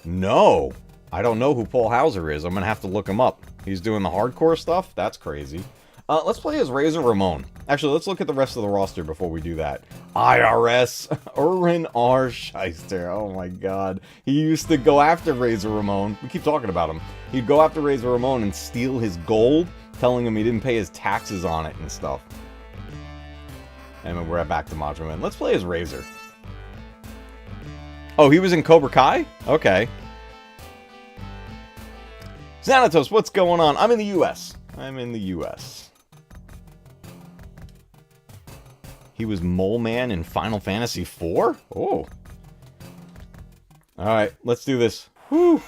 Speaker 1: No. I don't know who Paul Hauser is. I'm going to have to look him up. He's doing the hardcore stuff? That's crazy. Let's play as Razor Ramon. Actually, let's look at the rest of the roster before we do that. IRS, Erwin R. Shyster. Oh my God. He used to go after Razor Ramon. We keep talking about him. He'd go after Razor Ramon and steal his gold, telling him he didn't pay his taxes on it and stuff. And we're back to Macho Man. Let's play as Razor. Oh, he was in Cobra Kai? Okay. Xanatos, what's going on? I'm in the U.S. I'm in the U.S. He was Mole Man in Final Fantasy IV? Oh. Alright, let's do this. Woo!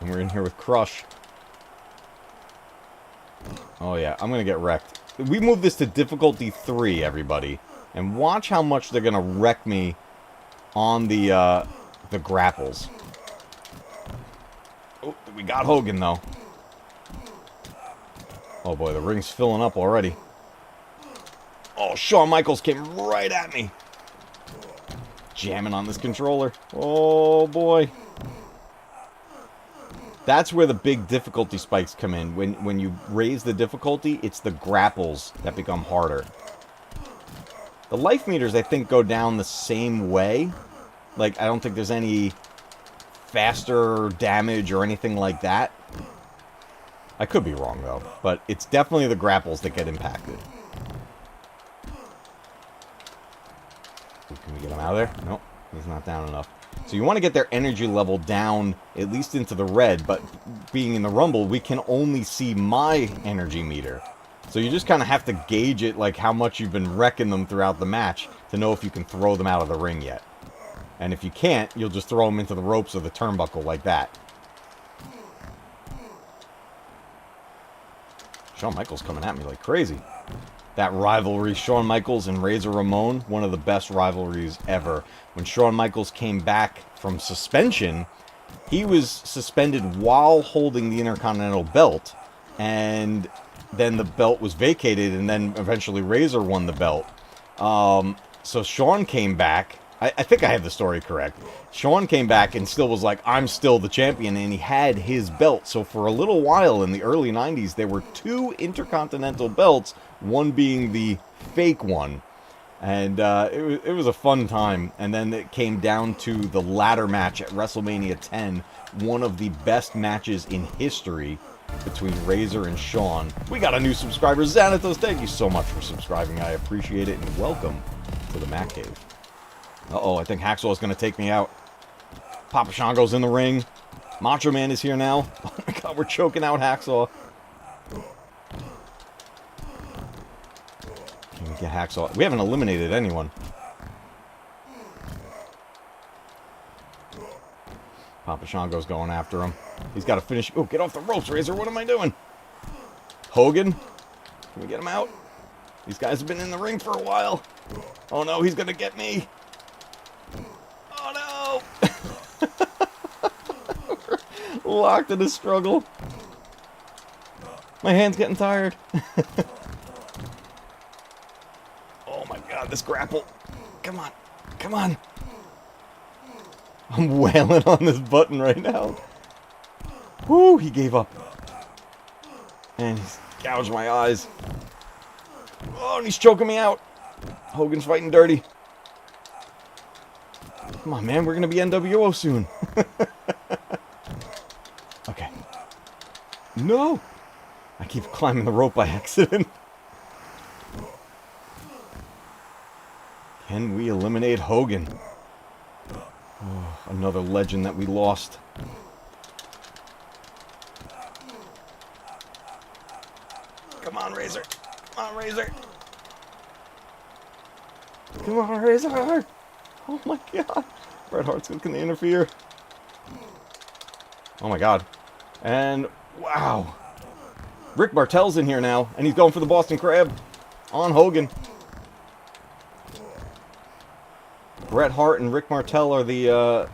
Speaker 1: And we're in here with Crush. Oh yeah, I'm gonna get wrecked. We moved this to difficulty 3, everybody. And watch how much they're gonna wreck me on the grapples. Oh, we got Hogan, though. Oh boy, the ring's filling up already. Oh, Shawn Michaels came right at me. Jamming on this controller. Oh boy. That's where the big difficulty spikes come in. When you raise the difficulty, it's the grapples that become harder. The life meters, I think, go down the same way. Like, I don't think there's any faster damage or anything like that. I could be wrong, though. But it's definitely the grapples that get impacted. Can we get him out of there? Nope, he's not down enough. So you want to get their energy level down at least into the red, but being in the Rumble, we can only see my energy meter. So you just kind of have to gauge it, like how much you've been wrecking them throughout the match to know if you can throw them out of the ring yet. And if you can't, you'll just throw them into the ropes or the turnbuckle like that. Shawn Michaels coming at me like crazy. That rivalry, Shawn Michaels and Razor Ramon, one of the best rivalries ever. When Shawn Michaels came back from suspension, he was suspended while holding the Intercontinental belt, and then the belt was vacated, and then eventually Razor won the belt. So Shawn came back. I think I have the story correct. Shawn came back and still was like, I'm still the champion, and he had his belt. So for a little while in the early 90s, there were 2 Intercontinental belts, one being the fake one. And it was a fun time. And then it came down to the ladder match at WrestleMania 10, one of the best matches in history between Razor and Shawn. We got a new subscriber, Xanatos. Thank you so much for subscribing. I appreciate it, and welcome to the MatCave. Uh-oh, I think Hacksaw's going to take me out. Papa Shango's in the ring. Macho Man is here now. Oh my god, we're choking out Hacksaw. Can we get Hacksaw? We haven't eliminated anyone. Papa Shango's going after him. He's got to finish. Oh, get off the ropes, Razor. What am I doing? Hogan? Can we get him out? These guys have been in the ring for a while. Oh no, he's going to get me. Oh no! Locked in a struggle. My hand's getting tired. Oh my god, this grapple. Come on. Come on. I'm wailing on this button right now. Whoo, he gave up. And he's gouged my eyes. Oh, and he's choking me out. Hogan's fighting dirty. Come on, man, we're going to be NWO soon. Okay. No! I keep climbing the rope by accident. Can we eliminate Hogan? Oh, another legend that we lost. Come on, Razor. Come on, Razor. Come on, Razor. Oh my god. Bret Hart's looking to interfere. Oh my god. And wow. Rick Martel's in here now, and he's going for the Boston Crab on Hogan. Bret Hart and Rick Martel are the,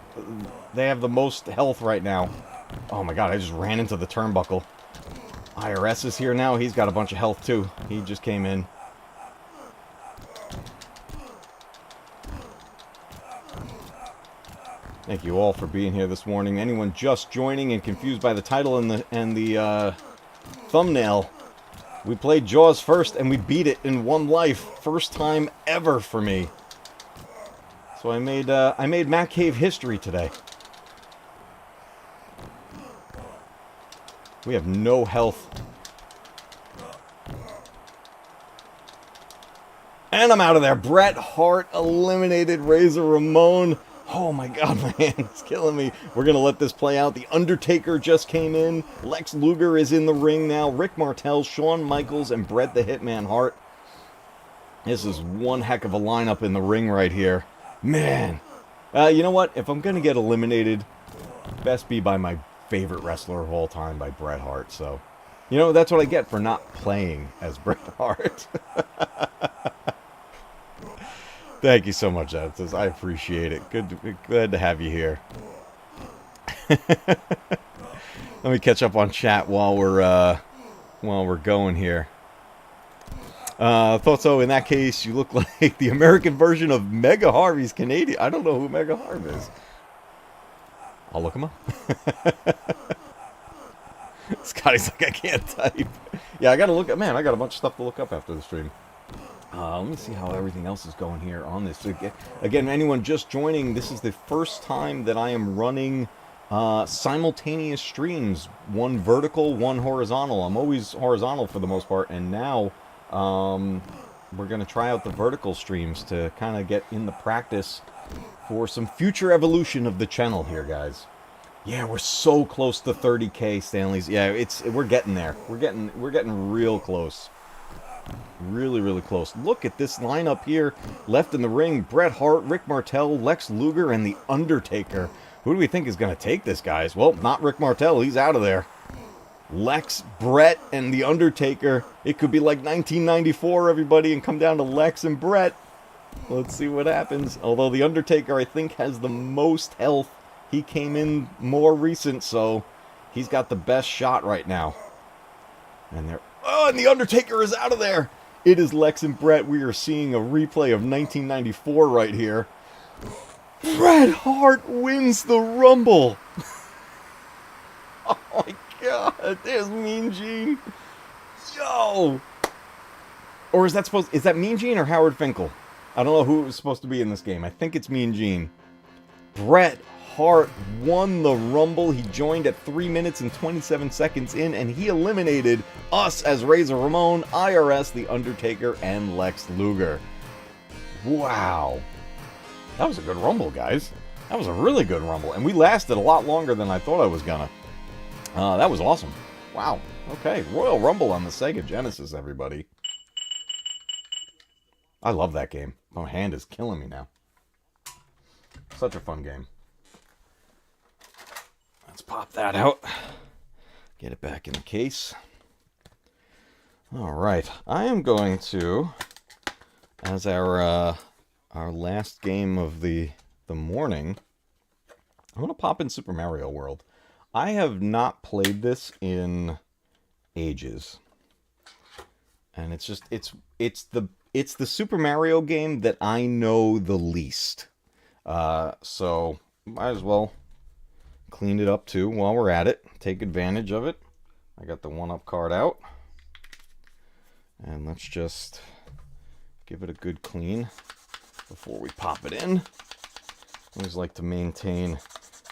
Speaker 1: they have the most health right now. Oh my god, I just ran into the turnbuckle. IRS is here now. He's got a bunch of health too. He just came in. Thank you all for being here this morning. Anyone just joining and confused by the title and the thumbnail, we played Jaws first and we beat it in one life. First time ever for me. So I made MatCave history today. We have no health. And I'm out of there. Bret Hart eliminated Razor Ramon. Oh my god, my hand's killing me. We're going to let this play out. The Undertaker just came in. Lex Luger is in the ring now. Rick Martel, Shawn Michaels, and Bret the Hitman Hart. This is one heck of a lineup in the ring right here. Man. You know what? If I'm going to get eliminated, best be by my favorite wrestler of all time, by Bret Hart. So, you know, that's what I get for not playing as Bret Hart. Thank you so much, Edson. I appreciate it. Glad to have you here. Let me catch up on chat while we're going here. Thought so. In that case, you look like the American version of Mega Harvey's Canadian. I don't know who Mega Harvey is. I'll look him up. Scotty's like, I can't type. Yeah, I gotta look at. Man, I got a bunch of stuff to look up after the stream. Let me see how everything else is going here on this. Again, anyone just joining, this is the first time that I am running simultaneous streams. One vertical, one horizontal. I'm always horizontal for the most part, and now we're going to try out the vertical streams to kind of get in the practice for some future evolution of the channel here, guys. Yeah, we're so close to 30K, Stanley's. Yeah, we're getting there. We're getting real close. Really, really close. Look at this lineup here. Left in the ring, Bret Hart, Rick Martel, Lex Luger, and The Undertaker. Who do we think is going to take this, guys? Well, not Rick Martel. He's out of there. Lex, Bret, and The Undertaker. It could be like 1994, everybody, and come down to Lex and Bret. Let's see what happens. Although The Undertaker, I think, has the most health. He came in more recent, so he's got the best shot right now. And they're... Oh, and The Undertaker is out of there. It is Lex and Bret. We are seeing a replay of 1994 right here. Bret Hart wins the Rumble. Oh my god. There's Mean Gene. Yo. Or is that Mean Gene or Howard Finkel? I don't know who it was supposed to be in this game. I think it's Mean Gene. Bret Hart won the Rumble. He joined at 3 minutes and 27 seconds in, and he eliminated us as Razor Ramon, IRS, The Undertaker, and Lex Luger. Wow. That was a good rumble, guys. That was a really good rumble. And we lasted a lot longer than I thought I was gonna. That was awesome. Wow. Okay, Royal Rumble on the Sega Genesis, everybody. I love that game. My hand is killing me now. Such a fun game. Let's pop that out. Get it back in the case. All right. I am going to, as our last game of the morning, I'm going to pop in Super Mario World. I have not played this in ages. And it's just it's the Super Mario game that I know the least. So might as well clean it up too while we're at it. Take advantage of it. I got the 1-up card out. And let's just give it a good clean before we pop it in. I always like to maintain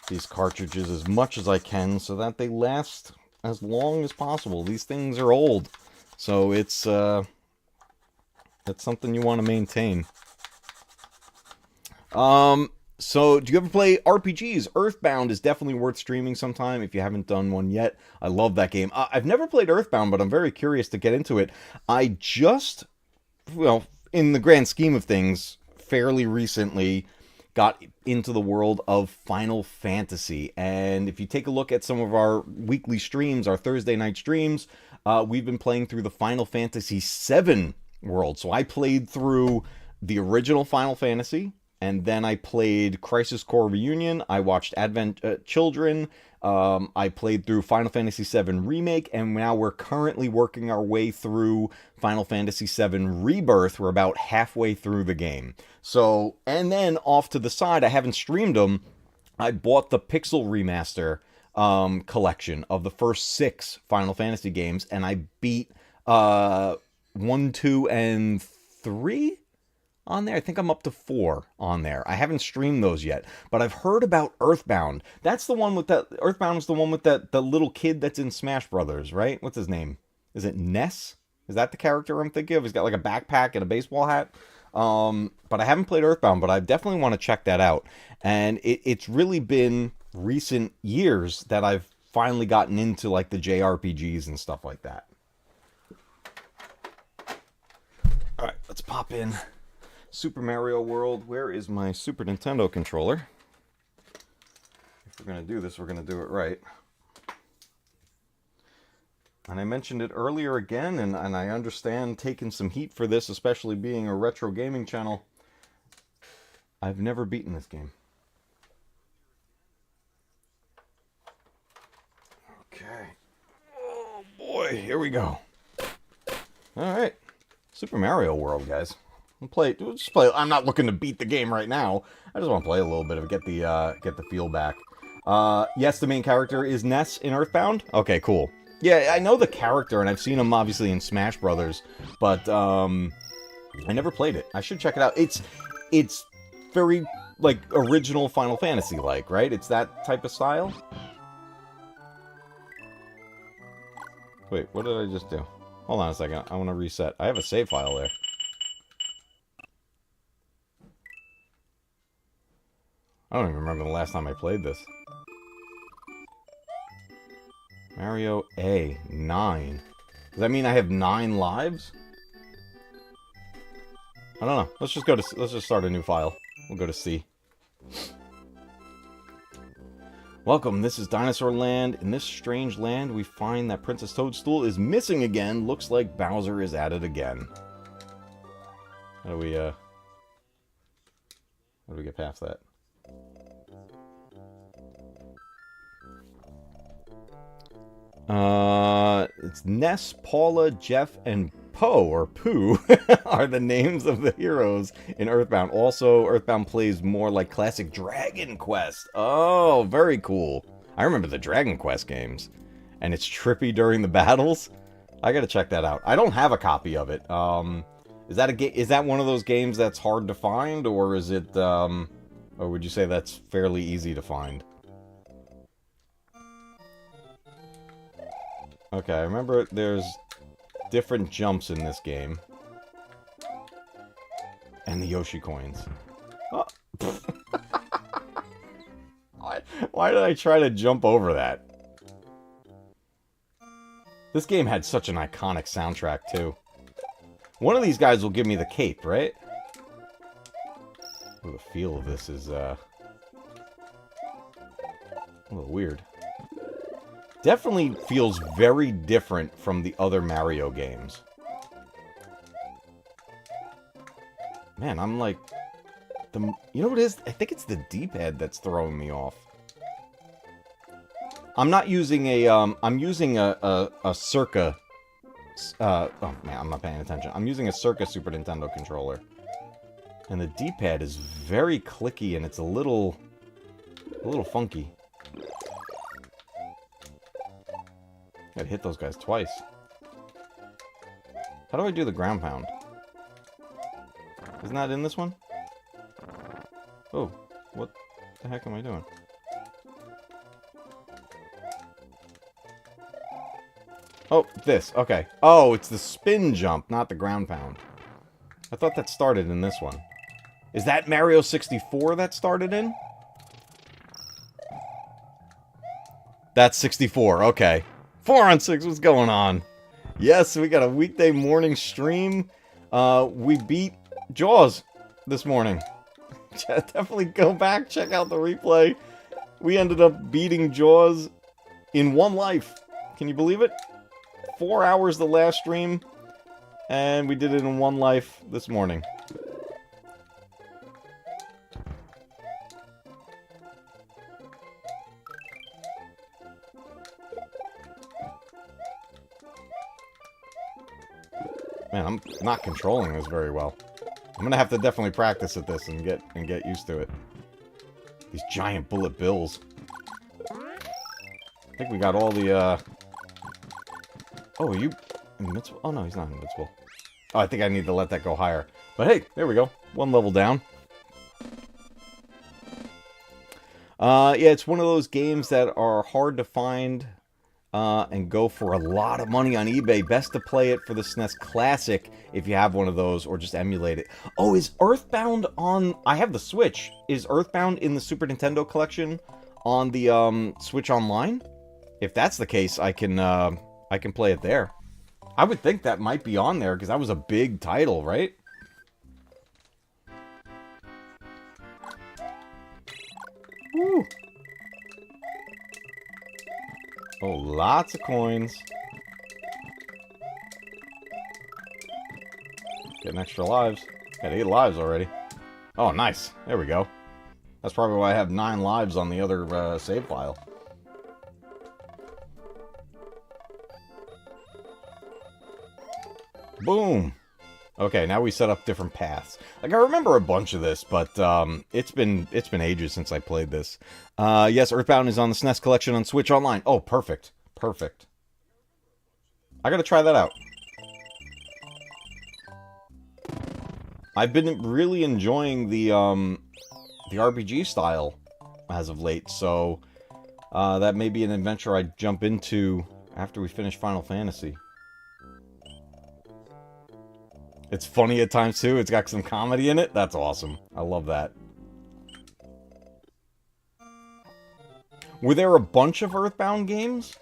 Speaker 1: these cartridges as much as I can so that they last as long as possible. These things are old, so it's that's something you want to maintain. So do you ever play RPGs? Earthbound is definitely worth streaming sometime if you haven't done one yet. I love that game. I've never played Earthbound, but I'm very curious to get into it. I just, well, in the grand scheme of things, fairly recently got into the world of Final Fantasy. And if you take a look at some of our weekly streams, our Thursday night streams, we've been playing through the Final Fantasy VII world. So I played through the original Final Fantasy, and then I played Crisis Core Reunion. I watched Advent Children. I played through Final Fantasy VII Remake, and now we're currently working our way through Final Fantasy VII Rebirth. We're about halfway through the game. So, and then off to the side, I haven't streamed them. I bought the Pixel Remaster collection of the first 6 Final Fantasy games, and I beat 1, 2, and 3 on there. I think I'm up to 4 on there. I haven't streamed those yet, but I've heard about Earthbound. That's the one with that. Earthbound is the one with that the little kid that's in Smash Brothers, right? What's his name? Is it Ness? Is that the character I'm thinking of? He's got like a backpack and a baseball hat. But I haven't played Earthbound, but I definitely want to check that out. And it's really been recent years that I've finally gotten into like the JRPGs and stuff like that. All right, let's pop in Super Mario World. Where is my Super Nintendo controller? If we're going to do this, we're going to do it right. And I mentioned it earlier again, and I understand taking some heat for this, especially being a retro gaming channel. I've never beaten this game. Okay. Oh boy, here we go. Alright. Super Mario World, guys. We'll just play. I'm not looking to beat the game right now. I just want to play a little bit of it, get the feel back. Yes, the main character is Ness in Earthbound. Okay, cool. Yeah, I know the character, and I've seen him obviously in Smash Brothers, but I never played it. I should check it out. It's very like original Final Fantasy like, right? It's that type of style. Wait, what did I just do? Hold on a second. I want to reset. I have a save file there. I don't even remember the last time I played this. Mario A, 9. Does that mean I have 9 lives? I don't know. Let's just start a new file. We'll go to C. Welcome, this is Dinosaur Land. In this strange land, we find that Princess Toadstool is missing again. Looks like Bowser is at it again. How do we get past that? It's Ness, Paula, Jeff, and Poe, or Pooh, are the names of the heroes in Earthbound. Also, Earthbound plays more like classic Dragon Quest. Oh, very cool. I remember the Dragon Quest games. And it's trippy during the battles. I gotta check that out. I don't have a copy of it. Is that one of those games that's hard to find, or is it, or would you say that's fairly easy to find? Okay, I remember there's different jumps in this game. And the Yoshi coins. Oh, Why did I try to jump over that? This game had such an iconic soundtrack, too. One of these guys will give me the cape, right? Ooh, the feel of this is, a little weird. Definitely feels very different from the other Mario games. Man, I'm like... You know what it is? I think it's the D-pad that's throwing me off. I'm not using a, I'm using a Circa... oh, man, I'm not paying attention. I'm using a Circa Super Nintendo controller. And the D-pad is very clicky, and it's a little funky. Gotta hit those guys twice. How do I do the ground pound? Isn't that in this one? Oh, what the heck am I doing? Oh, this. Okay. Oh, it's the spin jump, not the ground pound. I thought that started in this one. Is that Mario 64 that started in? That's 64. Okay. 4 on 6. What's going on? Yes, we got a weekday morning stream. We beat Jaws this morning. Definitely go back, check out the replay. We ended up beating Jaws in one life. Can you believe it? 4 hours the last stream, and we did it in one life this morning. Man, I'm not controlling this very well. I'm gonna have to definitely practice at this and get used to it. These giant bullet bills. I think we got all the, Oh, are you invincible? Oh, no, he's not invincible. Oh, I think I need to let that go higher. But hey, there we go. One level down. Yeah, it's one of those games that are hard to find and go for a lot of money on eBay. Best to play it for the SNES Classic if you have one of those, or just emulate it. Oh, is Earthbound on... I have the Switch. Is Earthbound in the Super Nintendo collection on the Switch Online? If that's the case, I can play it there. I would think that might be on there, because that was a big title, right? Woo! Oh, lots of coins. Getting extra lives. Got 8 lives already. Oh, nice. There we go. That's probably why I have 9 lives on the other save file. Boom! Okay, now we set up different paths. Like, I remember a bunch of this, but it's been ages since I played this. Yes, Earthbound is on the SNES collection on Switch Online. Oh, perfect. Perfect. I gotta try that out. I've been really enjoying the RPG style as of late, so that may be an adventure I jump into after we finish Final Fantasy. It's funny at times, too. It's got some comedy in it. That's awesome. I love that. Were there a bunch of Earthbound games?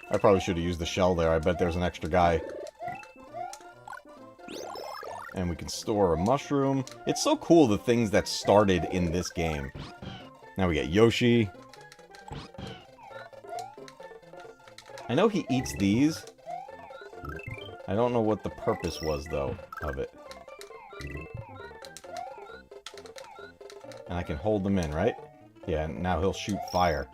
Speaker 1: I probably should have used the shell there. I bet there's an extra guy. And we can store a mushroom. It's so cool, the things that started in this game. Now we get Yoshi. I know he eats these. I don't know what the purpose was, though, of it. And I can hold them in, right? Yeah, now he'll shoot fire.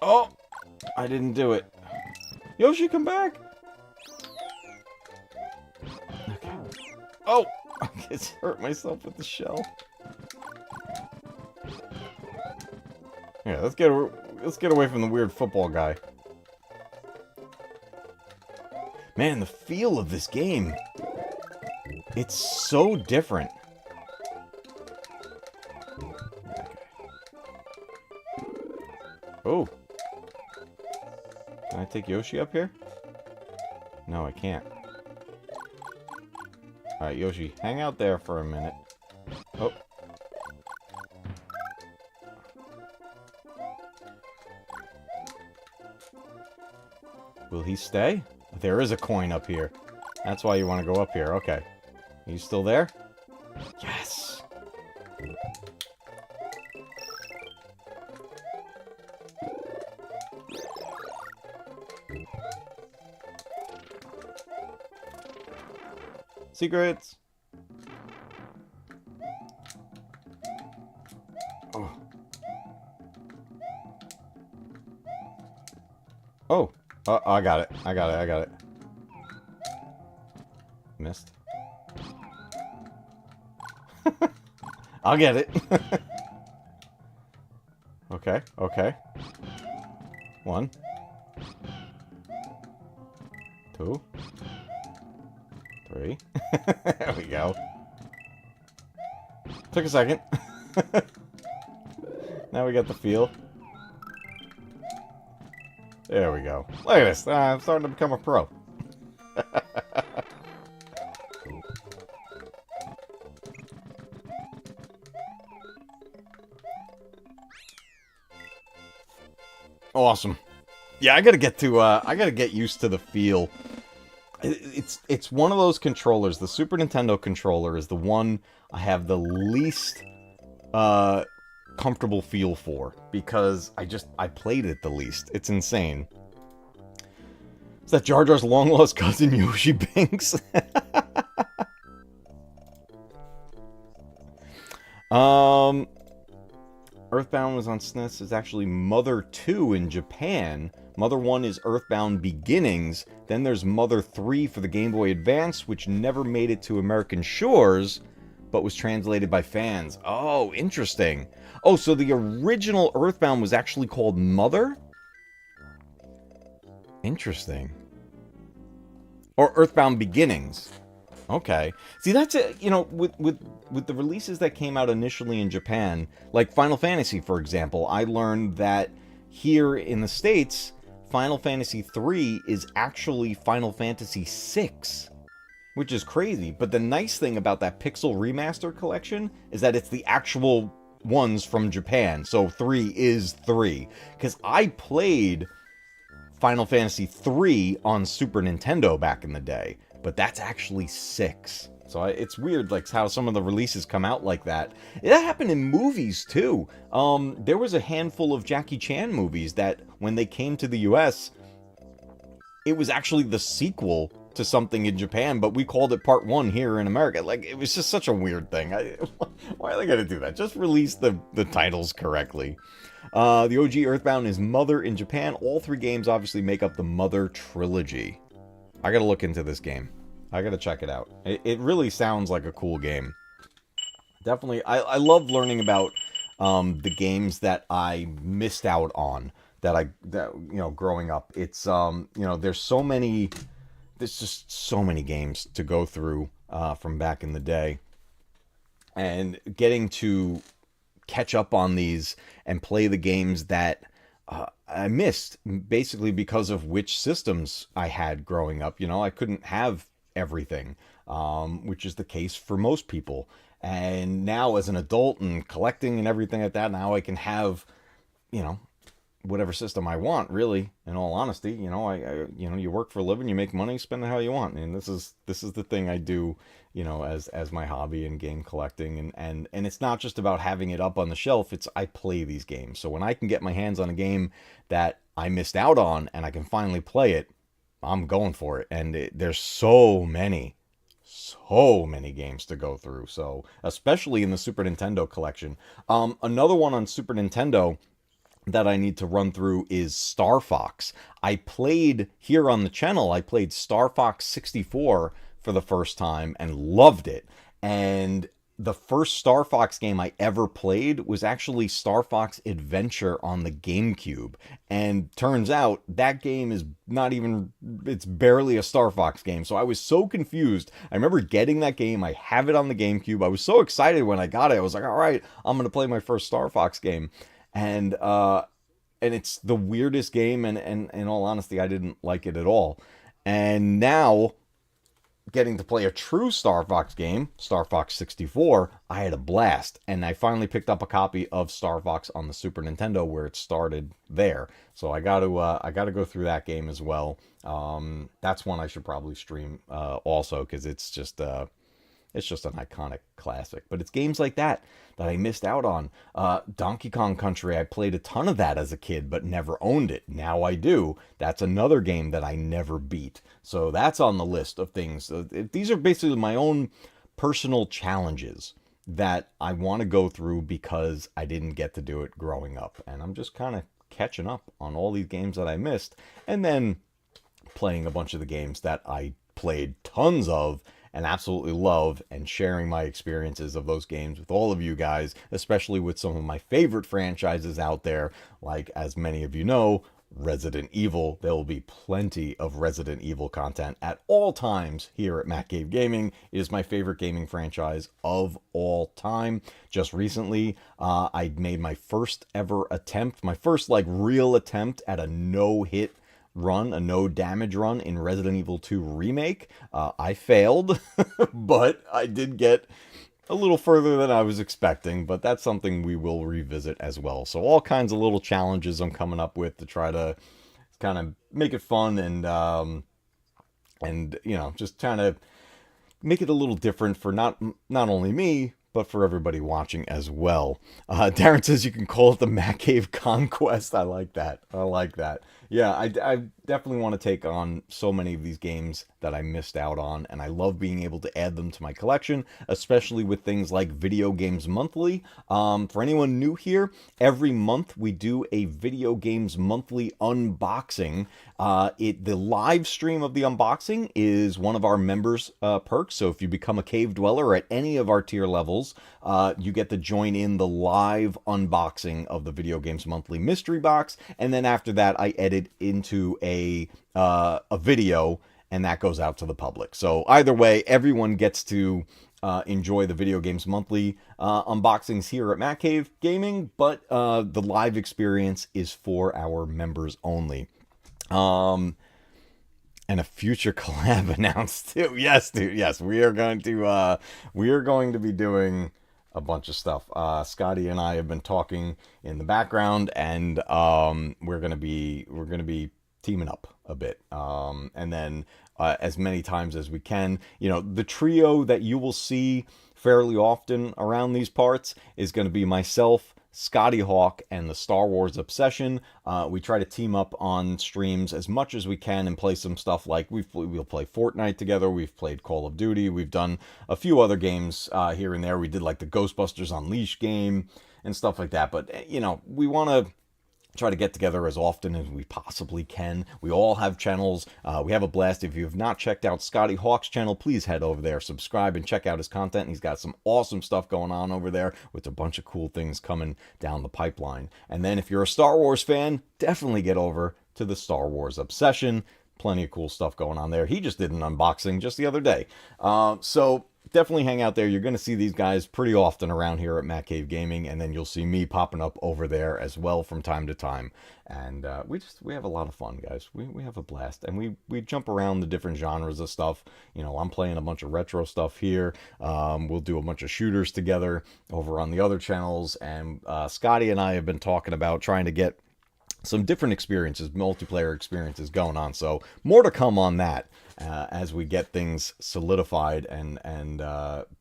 Speaker 1: Oh! I didn't do it. Yoshi, come back! Okay. Oh! I just hurt myself with the shell. Yeah, let's get away from the weird football guy. Man, the feel of this game. It's so different. Okay. Oh. take Yoshi up here? No, I can't. Alright, Yoshi, hang out there for a minute. Oh. Will he stay? There is a coin up here. That's why you want to go up here. Okay. Are you still there? Yes! Secrets! Oh. Oh! I got it. I got it. Missed. I'll get it. Okay. 1. 2. 3. There we go. Took a second. Now we got the feel. There we go. Look at this. I'm starting to become a pro. Awesome. Yeah, I gotta get used to the feel. It's one of those controllers. The Super Nintendo controller is the one I have the least comfortable feel for, because I played it the least. It's insane. Is that Jar Jar's long lost cousin Yoshi Binks? Earthbound was on SNES. It's actually Mother 2 in Japan. Mother 1 is Earthbound Beginnings. Then there's Mother 3 for the Game Boy Advance, which never made it to American shores, but was translated by fans. Oh, interesting. Oh, so the original Earthbound was actually called Mother? Interesting. Or Earthbound Beginnings. Okay. See, that's it. You know, with the releases that came out initially in Japan, like Final Fantasy, for example, I learned that here in the States, Final Fantasy 3 is actually Final Fantasy 6, which is crazy. But the nice thing about that Pixel Remaster collection is that it's the actual ones from Japan. So 3 is 3. Because I played Final Fantasy 3 on Super Nintendo back in the day, but that's actually 6. So it's weird, like, how some of the releases come out like that. That happened in movies, too. There was a handful of Jackie Chan movies that, when they came to the US, it was actually the sequel to something in Japan, but we called it Part 1 here in America. Like, it was just such a weird thing. Why are they going to do that? Just release the titles correctly. The OG Earthbound is Mother in Japan. All 3 games obviously make up the Mother trilogy. I gotta look into this game. I gotta check it out. It really sounds like a cool game. Definitely, I love learning about the games that I missed out on, that you know, growing up. It's you know, there's just so many games to go through from back in the day, and getting to catch up on these and play the games that I missed, basically because of which systems I had growing up. You know, I couldn't have everything, which is the case for most people. And now as an adult and collecting and everything like that, now I can have, you know, whatever system I want, really, in all honesty. You know, you know, you work for a living, you make money, spend it how you want. And this is the thing I do, you know, as my hobby in game collecting. And it's not just about having it up on the shelf, it's I play these games. So when I can get my hands on a game that I missed out on and I can finally play it, I'm going for it. And there's so many games to go through. So especially in the Super Nintendo collection. Another one on Super Nintendo that I need to run through is Star Fox. I played here on the channel, I played Star Fox 64 for the first time and loved it. And the first Star Fox game I ever played was actually Star Fox Adventure on the GameCube. And turns out that game is not even, it's barely a Star Fox game. So I was so confused. I remember getting that game. I have it on the GameCube. I was so excited when I got it. I was like, all right, I'm going to play my first Star Fox game. And and it's the weirdest game, and in all honesty, I didn't like it at all. And now getting to play a true Star Fox game, Star Fox 64, I had a blast. And I finally picked up a copy of Star Fox on the Super Nintendo where it started there. So I got to go through that game as well. That's one I should probably stream also because it's just an iconic classic. But it's games like that that I missed out on. Donkey Kong Country, I played a ton of that as a kid, but never owned it. Now I do. That's another game that I never beat. So that's on the list of things. These are basically my own personal challenges that I want to go through because I didn't get to do it growing up. And I'm just kind of catching up on all these games that I missed. And then playing a bunch of the games that I played tons of and absolutely love, and sharing my experiences of those games with all of you guys, especially with some of my favorite franchises out there, like, as many of you know, Resident Evil. There will be plenty of Resident Evil content at all times here at MatCave Gaming. It is my favorite gaming franchise of all time. Just recently, I made my first ever attempt, my first like real attempt at a no-hit run, a no damage run in Resident Evil 2 Remake. I failed, but I did get a little further than I was expecting, but that's something we will revisit as well. So all kinds of little challenges I'm coming up with to try to kind of make it fun and you know, just kind of make it a little different for not only me, but for everybody watching as well. Darren says you can call it the MatCave Conquest. I like that. I like that. Yeah, I definitely want to take on so many of these games that I missed out on, and I love being able to add them to my collection, especially with things like Video Games Monthly. For anyone new here, every month we do a Video Games Monthly unboxing. The live stream of the unboxing is one of our members' perks, so if you become a cave dweller at any of our tier levels, you get to join in the live unboxing of the Video Games Monthly mystery box, and then after that I edit into a video, and that goes out to the public. So either way, everyone gets to enjoy the Video Games Monthly unboxings here at MatCave Gaming, but the live experience is for our members only. And a future collab announced too. Yes, dude. Yes, we are going to be doing a bunch of stuff. Scotty and I have been talking in the background, and we're gonna be teaming up a bit, and then as many times as we can. You know, the trio that you will see fairly often around these parts is going to be myself, Scotty Hawk, and the Star Wars Obsession. We try to team up on streams as much as we can and play some stuff like we'll play Fortnite together. We've played Call of Duty. We've done a few other games here and there. We did like the Ghostbusters Unleashed game and stuff like that. But, you know, we want to try to get together as often as we possibly can. We all have channels. We have a blast. If you have not checked out Scotty Hawk's channel, please head over there, subscribe, and check out his content. He's got some awesome stuff going on over there with a bunch of cool things coming down the pipeline. And then if you're a Star Wars fan, definitely get over to the Star Wars Obsession. Plenty of cool stuff going on there. He just did an unboxing just the other day. So definitely hang out there. You're going to see these guys pretty often around here at MatCave Gaming, and then you'll see me popping up over there as well from time to time. And we have a lot of fun, guys. We have a blast, and we jump around the different genres of stuff. You know, I'm playing a bunch of retro stuff here. We'll do a bunch of shooters together over on the other channels, and Scotty and I have been talking about trying to get some different experiences, multiplayer experiences going on. So more to come on that as we get things solidified and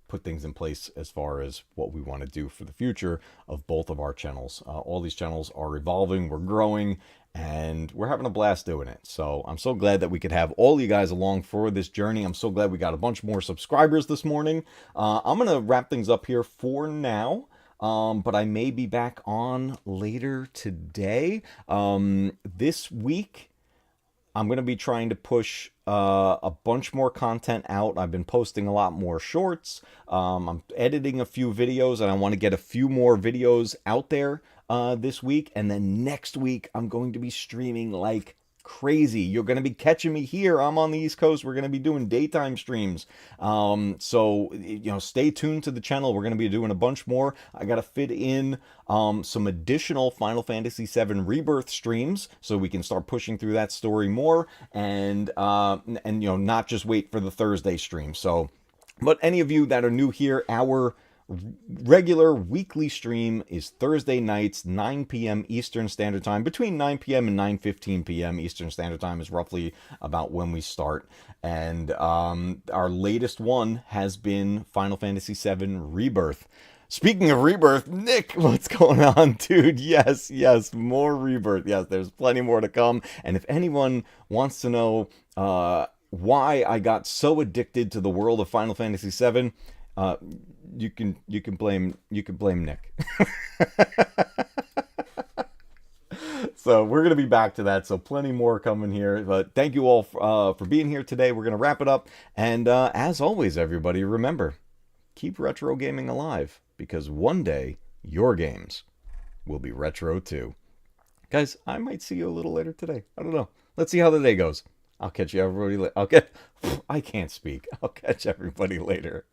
Speaker 1: put things in place as far as what we want to do for the future of both of our channels. All these channels are evolving, we're growing, and we're having a blast doing it. So I'm so glad that we could have all you guys along for this journey. I'm so glad we got a bunch more subscribers this morning. I'm going to wrap things up here for now. But I may be back on later today. This week, I'm going to be trying to push a bunch more content out. I've been posting a lot more shorts. I'm editing a few videos, and I want to get a few more videos out there this week. And then next week, I'm going to be streaming like crazy. You're going to be catching me here. I'm on the East Coast. We're going to be doing daytime streams. So, stay tuned to the channel. We're going to be doing a bunch more. I got to fit in some additional Final Fantasy VII Rebirth streams so we can start pushing through that story more and not just wait for the Thursday stream. So, but any of you that are new here, our regular weekly stream is Thursday nights, 9 p.m. Eastern Standard Time. Between 9 p.m. and 9:15 p.m. Eastern Standard Time is roughly about when we start. And our latest one has been Final Fantasy VII Rebirth. Speaking of Rebirth, Nick, what's going on, dude? Yes, more Rebirth. Yes, there's plenty more to come. And if anyone wants to know why I got so addicted to the world of Final Fantasy VII, you can blame Nick. So we're gonna be back to that. So plenty more coming here. But thank you all for being here today. We're gonna wrap it up. And as always, everybody, remember, keep retro gaming alive, because one day your games will be retro too. Guys, I might see you a little later today. I don't know. Let's see how the day goes. I'll catch you everybody. I can't speak. I'll catch everybody later.